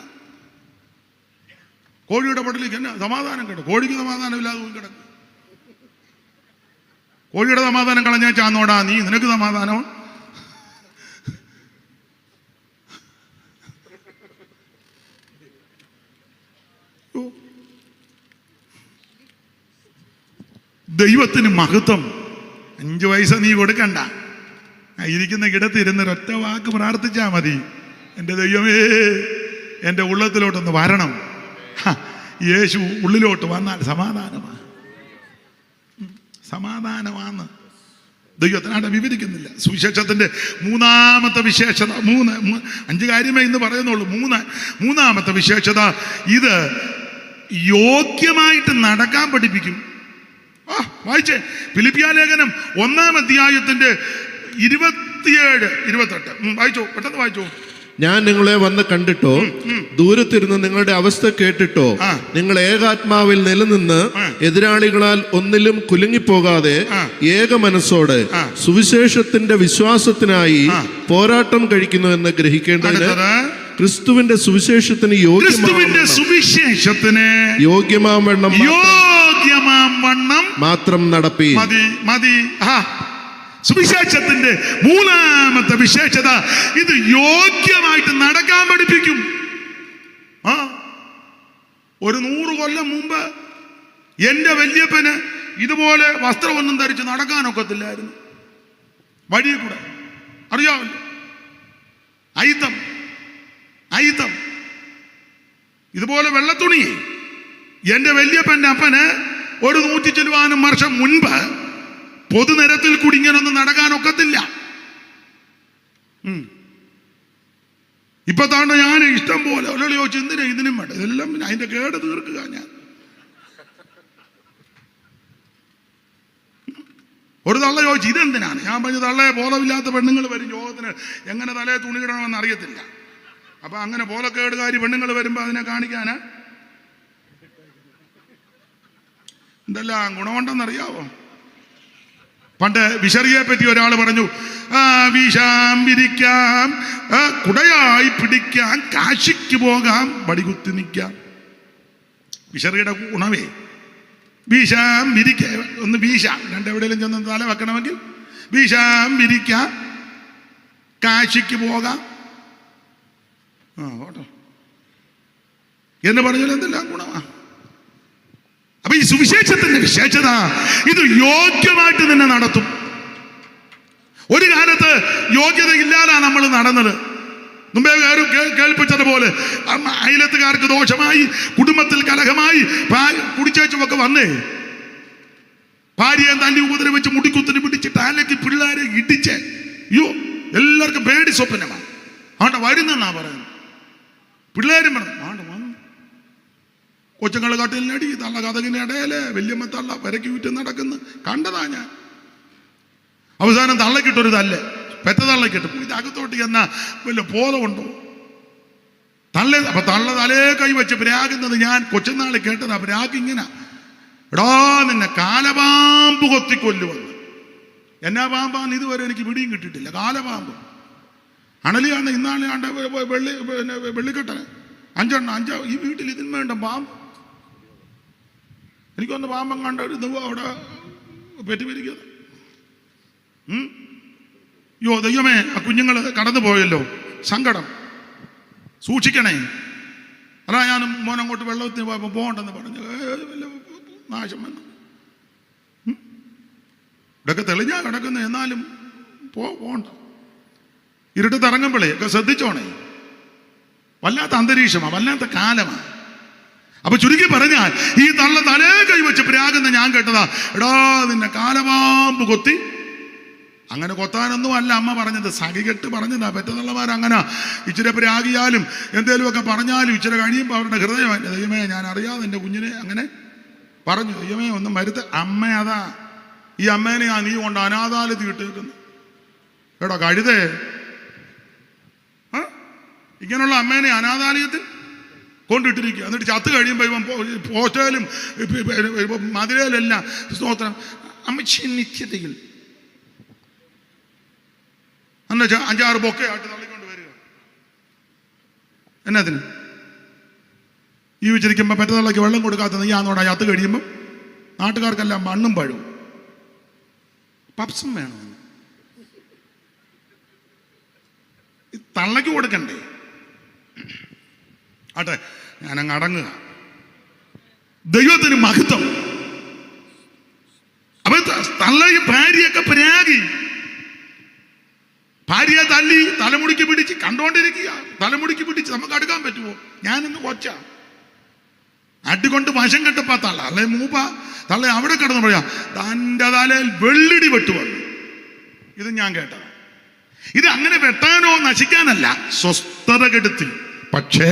കോഴിയുടെ പടലേക്ക് എന്നാ സമാധാനം കേട്ടോ? കോഴിക്ക് സമാധാനം ഇല്ലാതെ പോയി കിടക്കും. കോഴിയുടെ സമാധാനം കളഞ്ഞാൽ ചാന്നോടാ നീ, നിനക്ക് സമാധാനം? ദൈവത്തിന് മഹത്വം. 5 പൈസ നീ കൊടുക്കണ്ട, ഇരിക്കുന്ന കിടത്തിരുന്ന് ഒറ്റ വാക്ക് പ്രാർത്ഥിച്ചാ മതി. എൻ്റെ ദൈവമേ, എൻ്റെ ഉള്ളത്തിലോട്ടൊന്ന് വരണം. യേശു ഉള്ളിലോട്ട് വന്നാൽ സമാധാനമാണ്, സമാധാനമാണ്. ദൈവത്തിനായിട്ട് വിവരിക്കുന്നില്ല. സുവിശേഷത്തിന്റെ 3-ാമത്തെ വിശേഷത, 5 കാര്യമേ ഇന്ന് പറയുന്നുള്ളൂ. മൂന്നാമത്തെ വിശേഷത, ഇത് യോഗ്യമായിട്ട് നടക്കാൻ പഠിപ്പിക്കും. വായിച്ചേ, ഫിലിപ്പിയ ലേഖനം 1-ാം അധ്യായത്തിന്റെ 27-28 വായിച്ചോ, പെട്ടെന്ന് വായിച്ചോ. ഞാൻ നിങ്ങളെ വന്ന് കണ്ടിട്ടോ, ദൂരത്തിരുന്ന് നിങ്ങളുടെ അവസ്ഥ കേട്ടിട്ടോ, നിങ്ങൾ ഏകാത്മാവിൽ നിലനിന്ന് എതിരാളികളാൽ ഒന്നിലും കുലുങ്ങിപ്പോകാതെ ഏക മനസ്സോടെ സുവിശേഷത്തിന്റെ വിശ്വാസത്തിനായി പോരാട്ടം കഴിക്കുന്നു എന്ന് ഗ്രഹിക്കേണ്ടത് ക്രിസ്തുവിന്റെ സുവിശേഷത്തിന് യോഗ്യമാവണ്ണം മാത്രം നടപ്പി. മതി. സുവിശേഷത്തിന്റെ 3-ാമത്തെ വിശേഷത, ഇത് യോഗ്യമായിട്ട് നടക്കാൻ പഠിപ്പിക്കും. ഒരു 100 കൊല്ലം മുമ്പ് എന്റെ വല്യപ്പന് ഇതുപോലെ വസ്ത്രമൊന്നും ധരിച്ച് നടക്കാനൊക്കത്തില്ലായിരുന്നു. വഴിയിൽ കൂടെ അറിയാമല്ലോ, അയിത്തം ഇതുപോലെ വെള്ളത്തുണി. എന്റെ വല്യപ്പന്റെ അപ്പന് ഒരു 100 ചില്ലുവാനും വർഷം മുൻപ് പൊതുനിരത്തിൽ കൂടി ഇങ്ങനൊന്നും നടക്കാനൊക്കത്തില്ല. ഇപ്പൊ താണ്ട ഞാൻ ഇഷ്ടം പോലെ ഒരാൾ ചോദിച്ചു, എന്തിനാ ഇതിനും വേണ്ട, ഇതെല്ലാം അതിന്റെ കേട് തീർക്കുക. ഞാൻ ഒരു തള്ള ചോദിച്ചു, ഇതെന്തിനാണ്? ഞാൻ പറഞ്ഞു, തള്ളയെ ബോധമില്ലാത്ത പെണ്ണുങ്ങൾ വരും യോഗത്തിന്, എങ്ങനെ തലയെ തുണിയിടണമെന്ന് അറിയത്തില്ല. അപ്പൊ അങ്ങനെ ബോധക്കേടുകാരി പെണ്ണുങ്ങൾ വരുമ്പോ അതിനെ കാണിക്കാന് എന്തെല്ലാം ഗുണമുണ്ടെന്നറിയാവോ? പണ്ട് വിശറിയെ പറ്റി ഒരാൾ പറഞ്ഞു, വീശാം, വിരിക്കാം, കുടയായി പിടിക്കാം, കാശിക്ക് പോകാം, വടികുത്തി നിൽക്കാം. വിശറിയുടെ ഗുണമേ വീശാം, വിരിക്കാം. ഒന്ന് വീശാം, രണ്ടെവിടെയെങ്കിലും ചെന്ന് തല വെക്കണമെങ്കിൽ വീശാം, വിരിക്കാം, കാശിക്ക് പോകാം. ഓട്ടോ എന്ന് പറഞ്ഞാൽ എന്തെല്ലാം ഗുണമാ. അപ്പൊ ഈ സുവിശേഷത്തിന്റെ വിശേഷത, ഇത് യോഗ്യമായിട്ട് തന്നെ നടത്തും. ഒരു കാലത്ത് യോഗ്യതയില്ലാതെ നമ്മൾ നടന്നത്. മുമ്പേ കേൾപ്പിച്ചതുപോലെ അയലത്തുകാർക്ക് ദോഷമായി, കുടുംബത്തിൽ കലഹമായി, കുടിച്ചേച്ചുമൊക്കെ വന്നേ ഭാര്യയെ തല്ലി ഉപദ്രവിച്ച് മുടിക്കുത്തിന് പിടിച്ചിട്ട് അലക്കി പിള്ളേരെ ഇടിച്ച്, അയ്യോ എല്ലാവർക്കും പേടി സ്വപ്നമാണ്. ആണ്ട വരുന്നെന്നാ പറയുന്നത്. പിള്ളേരും പറഞ്ഞു ആണ്ട് വന്നു. കൊച്ചുങ്ങൾ കട്ടിലിനടി, തള്ള കഥകിന്റെ ഇടയില് വല്യമ്മ തള്ള പെരക്കി വിറ്റ് നടക്കുന്നു കണ്ടതാ ഞാൻ. അവസാനം തള്ളക്കിട്ടൊരു തല്ല്, പെറ്റ തള്ളക്കിട്ട് ഇത് അകത്തോട്ട് ചെന്ന വല്ല ബോധമുണ്ടോ? അപ്പൊ തള്ള തലേ കൈ വെച്ച് പ്രാകുന്നത് ഞാൻ കൊച്ചുനാളി കേട്ടതാ. പ്രാഗിങ്ങനെ, എടാ നിന്നെ കാലപാമ്പ് കൊത്തിക്കൊല്ലുവന്ന്. എന്നാ പാമ്പാന്ന് ഇതുവരെ എനിക്ക് പിടിയും കിട്ടിയിട്ടില്ല. കാലപാമ്പ് അണലിയാണ്. ഇന്നാണ് ആണ്ട് വെള്ളിക്കെട്ടന് 5 ഈ വീട്ടിൽ ഇതിന് വേണ്ട പാമ്പ്. എനിക്കൊന്ന് പാമ്പം കണ്ട അവിടെ പെറ്റുപിരിക്കുന്നത്. യോ ദൈവമേ, ആ കുഞ്ഞുങ്ങൾ കടന്നു പോയല്ലോ, സങ്കടം. സൂക്ഷിക്കണേ. അതാ ഞാൻ മോനങ്ങോട്ട് വെള്ളത്തിന് പോയപ്പോൾ പോകണ്ടെന്ന് പറഞ്ഞു. നാശം വന്നു. ഇവിടെയൊക്കെ തെളിഞ്ഞാ കിടക്കുന്നു, എന്നാലും പോകണ്ട. ഇരുട്ടത്ത് ഇറങ്ങുമ്പോഴേ ഒക്കെ ശ്രദ്ധിച്ചോണേ. വല്ലാത്ത അന്തരീക്ഷമാണ്, വല്ലാത്ത കാലമാണ്. അപ്പൊ ചുരുക്കി പറഞ്ഞാൽ, ഈ തള്ള തലേ കൈവച്ച് പ്രാകുന്ന ഞാൻ കേട്ടതാ, എടാ നിന്നെ കാലപാമ്പ് കൊത്തി. അങ്ങനെ കൊത്താനൊന്നും അല്ല അമ്മ പറഞ്ഞത്, സഖികെട്ട് പറഞ്ഞതാ. പെറ്റതള്ളമാരങ്ങനെ ഇച്ചിരി പ്രാകിയാലും എന്തേലുമൊക്കെ പറഞ്ഞാലും ഇച്ചിരി കഴിയുമ്പോൾ അവരുടെ ഹൃദയം, ദൈവമേ ഞാൻ അറിയാതെ എൻ്റെ കുഞ്ഞിനെ അങ്ങനെ പറഞ്ഞു, ദൈവമേ ഒന്നും വരുത്ത. അമ്മ അതാ, ഈ അമ്മേനെ നീ കൊണ്ട് അനാഥാലയത്തിൽ ഇട്ടേക്കുന്നു. എടാ കഴുതേ, ഇങ്ങനെയുള്ള അമ്മേനെ അനാഥാലയത്തിൽ കൊണ്ടിട്ടിരിക്കുക. എന്നിട്ട് ചത്ത് കഴിയുമ്പോൾ ഇവൻ പോസ്റ്റയിലും മതിലയിലെല്ലാം സ്തോത്രം അമ്മച്ചി നിത്യതയിൽ അന്ന് 5-6 ബൊക്കയായിട്ട് തള്ളിക്കൊണ്ട് വരിക. എന്നതിന് ജീവിച്ചിരിക്കുമ്പോൾ പെറ്റതള്ളക്ക് വെള്ളം കൊടുക്കാത്ത നീയാന്നോടാ ചത്ത് കഴിയുമ്പം നാട്ടുകാർക്കെല്ലാം മണ്ണും പഴവും പപ്സും വേണം. തള്ളയ്ക്ക് കൊടുക്കണ്ടേ? ആട്ടെ, ഞാനങ്ങ് അടങ്ങുക. ദൈവത്തിന് മഹത്വം. അപ്പൊ തള്ളയും ഭാര്യയൊക്കെ പ്രാഗി, ഭാര്യയെ തല്ലി തലമുടിക്ക് പിടിച്ച് കണ്ടോണ്ടിരിക്കുക. തലമുടിക്ക് പിടിച്ച് നമുക്ക് അടുക്കാൻ പറ്റുമോ? ഞാനിന്ന് കൊച്ച അടികൊണ്ട് വശം കെട്ടപ്പാ തള്ള അല്ലെ മൂപ്പ തള്ള അവിടെ കിടന്ന് പറയാ തൻ്റെ തലയിൽ വെള്ളിടി വെട്ടുവന്നു. ഇത് ഞാൻ കേട്ടതാ. ഇത് അങ്ങനെ വെട്ടാനോ നശിക്കാനല്ല, സ്വസ്ഥത കെടുത്തി. പക്ഷേ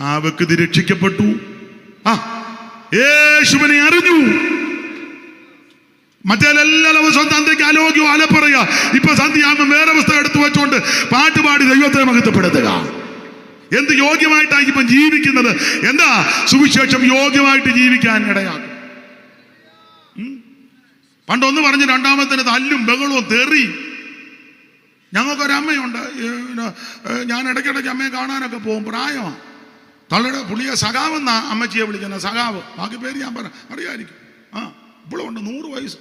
ആ വ്യക്തി രക്ഷിക്കപ്പെട്ടു. യേശുവിനെ അറിഞ്ഞു. മറ്റേതെല്ലാ ദിവസവും തന്തയ്ക്ക് ആലോക്യവും അലപ്പറയുക. ഇപ്പൊ സന്ധ്യയാകുമ്പോൾ വേറെ പുസ്തകം എടുത്തു വെച്ചുകൊണ്ട് പാട്ടുപാടി ദൈവത്തെ മഹത്വപ്പെടുത്തുക. എന്ത് യോഗ്യമായിട്ടാണ് ഇപ്പം ജീവിക്കുന്നത്? എന്താ സുവിശേഷം യോഗ്യമായിട്ട് ജീവിക്കാൻ ഇടയാക്കും. പണ്ടൊന്ന് പറഞ്ഞ് രണ്ടാമത്തിന് തല്ലും ബഹളവും തെറി. ഞങ്ങൾക്കൊരമ്മയുണ്ട്, ഞാൻ ഇടയ്ക്കിടയ്ക്ക് അമ്മയെ കാണാനൊക്കെ പോകും. പ്രായമാണ്. തള്ളയുടെ പുള്ളിയെ സഖാവെന്നാ അമ്മച്ചിയെ വിളിക്കുന്ന സഖാവ്. ബാക്കി പേര് ഞാൻ അറിയായിരിക്കും. ഇപ്പോഴും ഉണ്ട് 100 വയസ്സ്.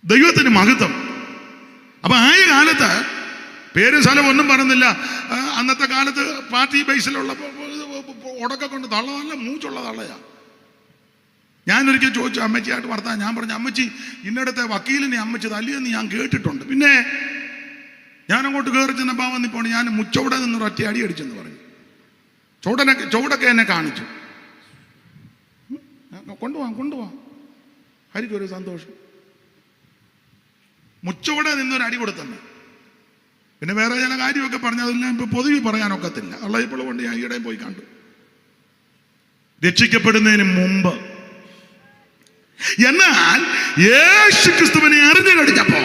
ദൈവത്തിന് മഹത്വം. അപ്പൊ ആയ കാലത്ത് പേരും സ്ഥലം ഒന്നും പറഞ്ഞില്ല. അന്നത്തെ കാലത്ത് പാർട്ടി ബേസിലുള്ള ഉടക്ക കൊണ്ട് തള്ള നല്ല മൂച്ചുള്ള തള്ളയാ. ഞാനൊരിക്കൽ ചോദിച്ചു അമ്മച്ചിയായിട്ട് വർത്താൻ. ഞാൻ പറഞ്ഞു, അമ്മച്ചി ഇന്നടത്തെ വക്കീലിനെ അമ്മച്ചി തല്ലിയെന്ന് ഞാൻ കേട്ടിട്ടുണ്ട്. പിന്നെ ഞാനങ്ങോട്ട് കയറി ചെന്നപ്പോൾ വന്നിപ്പോൾ ഞാൻ മുച്ചവിടെ നിന്ന് ഒറ്റ അടി അടിച്ചെന്ന് പറഞ്ഞു. ചുവടൊക്കെ എന്നെ കാണിച്ചു. കൊണ്ടുപോവാം ആയിരിക്കും ഒരു സന്തോഷം. മുച്ചവിടെ നിന്നൊരു അടി കൊടുത്തന്നെ. പിന്നെ വേറെ ചില കാര്യമൊക്കെ പറഞ്ഞു. അതെല്ലാം ഇപ്പൊ പൊതുവെ പറയാനൊക്കത്തില്ല. അള്ള ഇപ്പോൾ കൊണ്ട് ഞാൻ ഈയിടെയും പോയി കണ്ടു. രക്ഷിക്കപ്പെടുന്നതിന് മുമ്പ്. എന്നാൽ യേശു ക്രിസ്തുവിനെ അറിഞ്ഞു കഴിഞ്ഞപ്പോ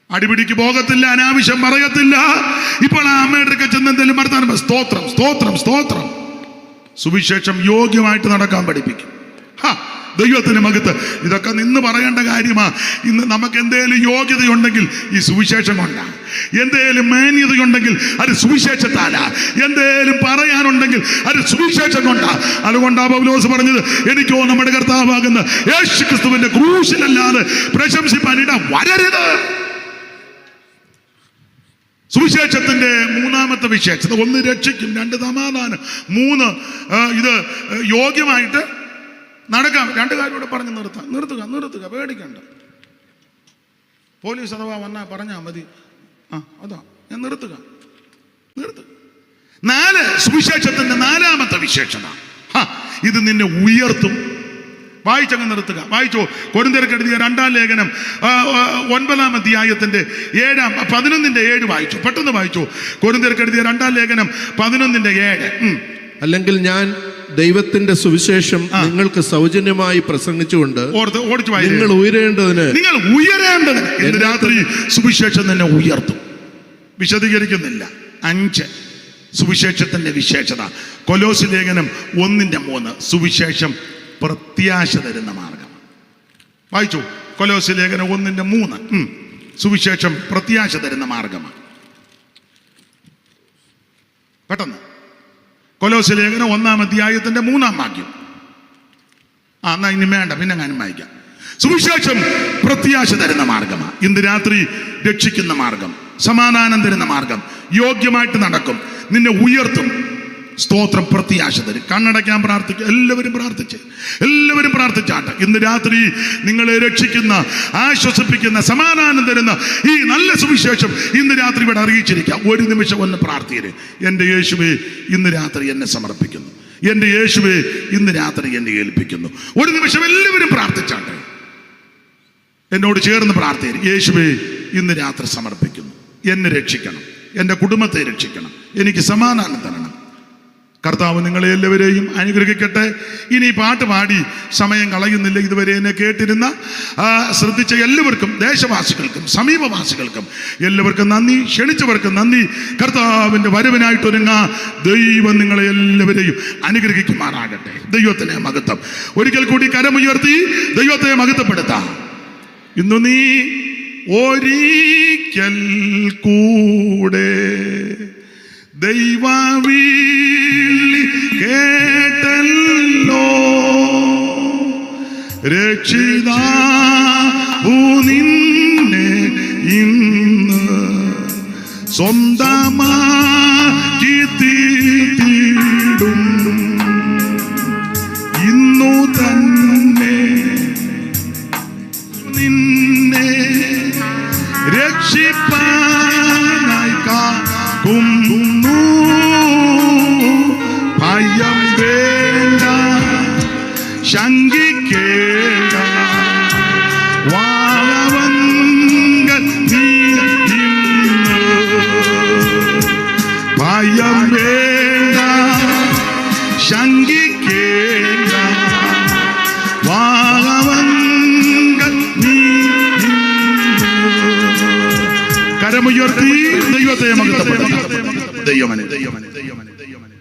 അടിപിടിക്ക് പോകത്തില്ല, അനാവശ്യം പറയത്തില്ല. ഇപ്പോൾ ആ അമ്മയുടെ അടുക്ക ചെന്ന് എന്തെങ്കിലും വർത്താനം സ്തോത്രം സ്തോത്രം സ്തോത്രം. സുവിശേഷം യോഗ്യമായിട്ട് നടക്കാൻ പഠിപ്പിക്കും. ദൈവത്തിന് മകത്ത് ഇതൊക്കെ നിന്ന് പറയേണ്ട കാര്യമാ. ഇന്ന് നമുക്ക് എന്തേലും യോഗ്യതയുണ്ടെങ്കിൽ ഈ സുവിശേഷം കൊണ്ടാണ്. എന്തേലും മാന്യതയുണ്ടെങ്കിൽ അത് സുവിശേഷത്താലാ. എന്തേലും പറയാനുണ്ടെങ്കിൽ അത് സുവിശേഷം കൊണ്ടാ. അതുകൊണ്ടാ പൗലോസ് പറഞ്ഞത്, എനിക്കോ നമ്മുടെ കർത്താവാകുന്ന യേശു ക്രിസ്തുവിന്റെ ക്രൂശിലല്ലാതെ പ്രശംസിപ്പാൻ ഇട വരരുത്. സുവിശേഷത്തിന്റെ 3ാമത്തെ വിശേഷത: 1 രക്ഷിക്കും, 2 സമാധാനം, 3 ഇത് യോഗ്യമായിട്ട് നടക്കാം. 2 കാര്യം കൂടെ പറഞ്ഞ് നിർത്തുക. പേടിക്കണ്ട. പോലീസ് അഥവാ വന്നാ പറഞ്ഞാൽ മതി. അതാ ഞാൻ നിർത്തുക. 4 സുവിശേഷത്തിന്റെ 4ാമത്തെ വിശേഷത, ഇത് നിന്നെ ഉയർത്തും. വായിച്ചങ്ങ് നിർത്തുക. വായിച്ചോ. കൊരിന്ത്യർക്ക് എഴുതിയ 2-ാം ലേഖനം 9-ാം അധ്യായത്തിന്റെ 11-7 വായിച്ചു. പെട്ടെന്ന് വായിച്ചോ. കൊരിന്ത്യർക്ക് എഴുതിയ 2-ാം ലേഖനം 11-7. അല്ലെങ്കിൽ ഞാൻ ദൈവത്തിന്റെ സുവിശേഷം നിങ്ങൾക്ക് സൗജന്യമായി പ്രസംഗിച്ചുകൊണ്ട് നിങ്ങൾ ഉയരേണ്ടതിന് ഇന്ന് രാത്രി സുവിശേഷം തന്നെ ഉയർത്തും. വിശദീകരിക്കുന്നില്ല. 5 സുവിശേഷത്തിന്റെ വിശേഷത. കൊലോസ് ലേഖനം 1-3 സുവിശേഷം പ്രത്യാശ തരുന്ന മാർഗം. വായിച്ചു. കൊലോസ് ലേഖനം 1-3 സുവിശേഷം പ്രത്യാശ തരുന്ന മാർഗമാണ്. പെട്ടെന്ന് കൊലോസ് ലേഖനം 1-ാം അധ്യായത്തിന്റെ 3-ാം വാക്യം. എന്നാ ഇനി വേണ്ട, പിന്നെ ഞാനും വായിക്കാം. സുവിശേഷം പ്രത്യാശ തരുന്ന മാർഗമാണ്. ഇന്ന് രാത്രി രക്ഷിക്കുന്ന മാർഗം, സമാധാനം തരുന്ന മാർഗം, യോഗ്യമായിട്ട് നടക്കും, നിന്നെ ഉയർത്തും. സ്തോത്രം. പ്രത്യാശ തരും. കണ്ണടയ്ക്കാൻ പ്രാർത്ഥിക്കുക. എല്ലാവരും പ്രാർത്ഥിച്ചാട്ടെ. ഇന്ന് രാത്രി നിങ്ങളെ രക്ഷിക്കുന്ന, ആശ്വസിപ്പിക്കുന്ന, സമാധാനം തരുന്ന ഈ നല്ല സുവിശേഷം ഇന്ന് രാത്രി ഇവിടെ അറിയിച്ചിരിക്കാം. ഒരു നിമിഷം ഒന്ന് പ്രാർത്ഥിക്കരുത്. എൻ്റെ യേശുവേ, ഇന്ന് രാത്രി എന്നെ സമർപ്പിക്കുന്നു. എൻ്റെ യേശുവേ, ഇന്ന് രാത്രി എന്നെ ഏൽപ്പിക്കുന്നു. ഒരു നിമിഷം എല്ലാവരും പ്രാർത്ഥിച്ചാട്ടെ. എന്നോട് ചേർന്ന് പ്രാർത്ഥിക്കരുത്. യേശുവേ, ഇന്ന് രാത്രി സമർപ്പിക്കുന്നു. എന്നെ രക്ഷിക്കണം, എൻ്റെ കുടുംബത്തെ രക്ഷിക്കണം, എനിക്ക് സമാധാനം തരണം. കർത്താവ് നിങ്ങളെ എല്ലാവരെയും അനുഗ്രഹിക്കട്ടെ. ഇനി പാട്ട് പാടി സമയം കളയുന്നില്ല. ഇതുവരെ എന്നെ കേട്ടിരുന്ന ശ്രദ്ധിച്ച എല്ലാവർക്കും, ദേശവാസികൾക്കും സമീപവാസികൾക്കും എല്ലാവർക്കും നന്ദി. ക്ഷണിച്ചവർക്കും നന്ദി. കർത്താവിൻ്റെ വരവിനായിട്ടൊരുങ്ങ. ദൈവം നിങ്ങളെ എല്ലാവരെയും അനുഗ്രഹിക്കുമാറാകട്ടെ. ദൈവത്തിന് മഹത്വം. ഒരിക്കൽ കൂടി കരമുയർത്തി ദൈവത്തെ മഹത്വപ്പെടുത്താം. ഇന്നു നീ ഒരിക്കൽ കൂടെ ദൈവവിളി കേട്ടല്ലോ, രക്ഷിതാവു നിന്നെ ഇന്ന് സ്വന്തമാക്കി തീർത്തിടും. ഇന്നു തന്നെ നിന്നെ രക്ഷിപ്പാനായി കാക്കുന്നു. ഭയം വേണ്ട, ശങ്കിക്കേണ്ട, വാഴവങ്കൽ നീ ഇന്ന്. ഭയം വേണ്ട, ശങ്കിക്കേണ്ട, വാഴവങ്കൽ നീ ഇന്ന്. കരമുയർത്തി ദൈവത്തെ മഹത്വപ്പെടുത്താം. ദൈവമനെ ദൈവമനെ ദൈവമനെ ദൈവമനെ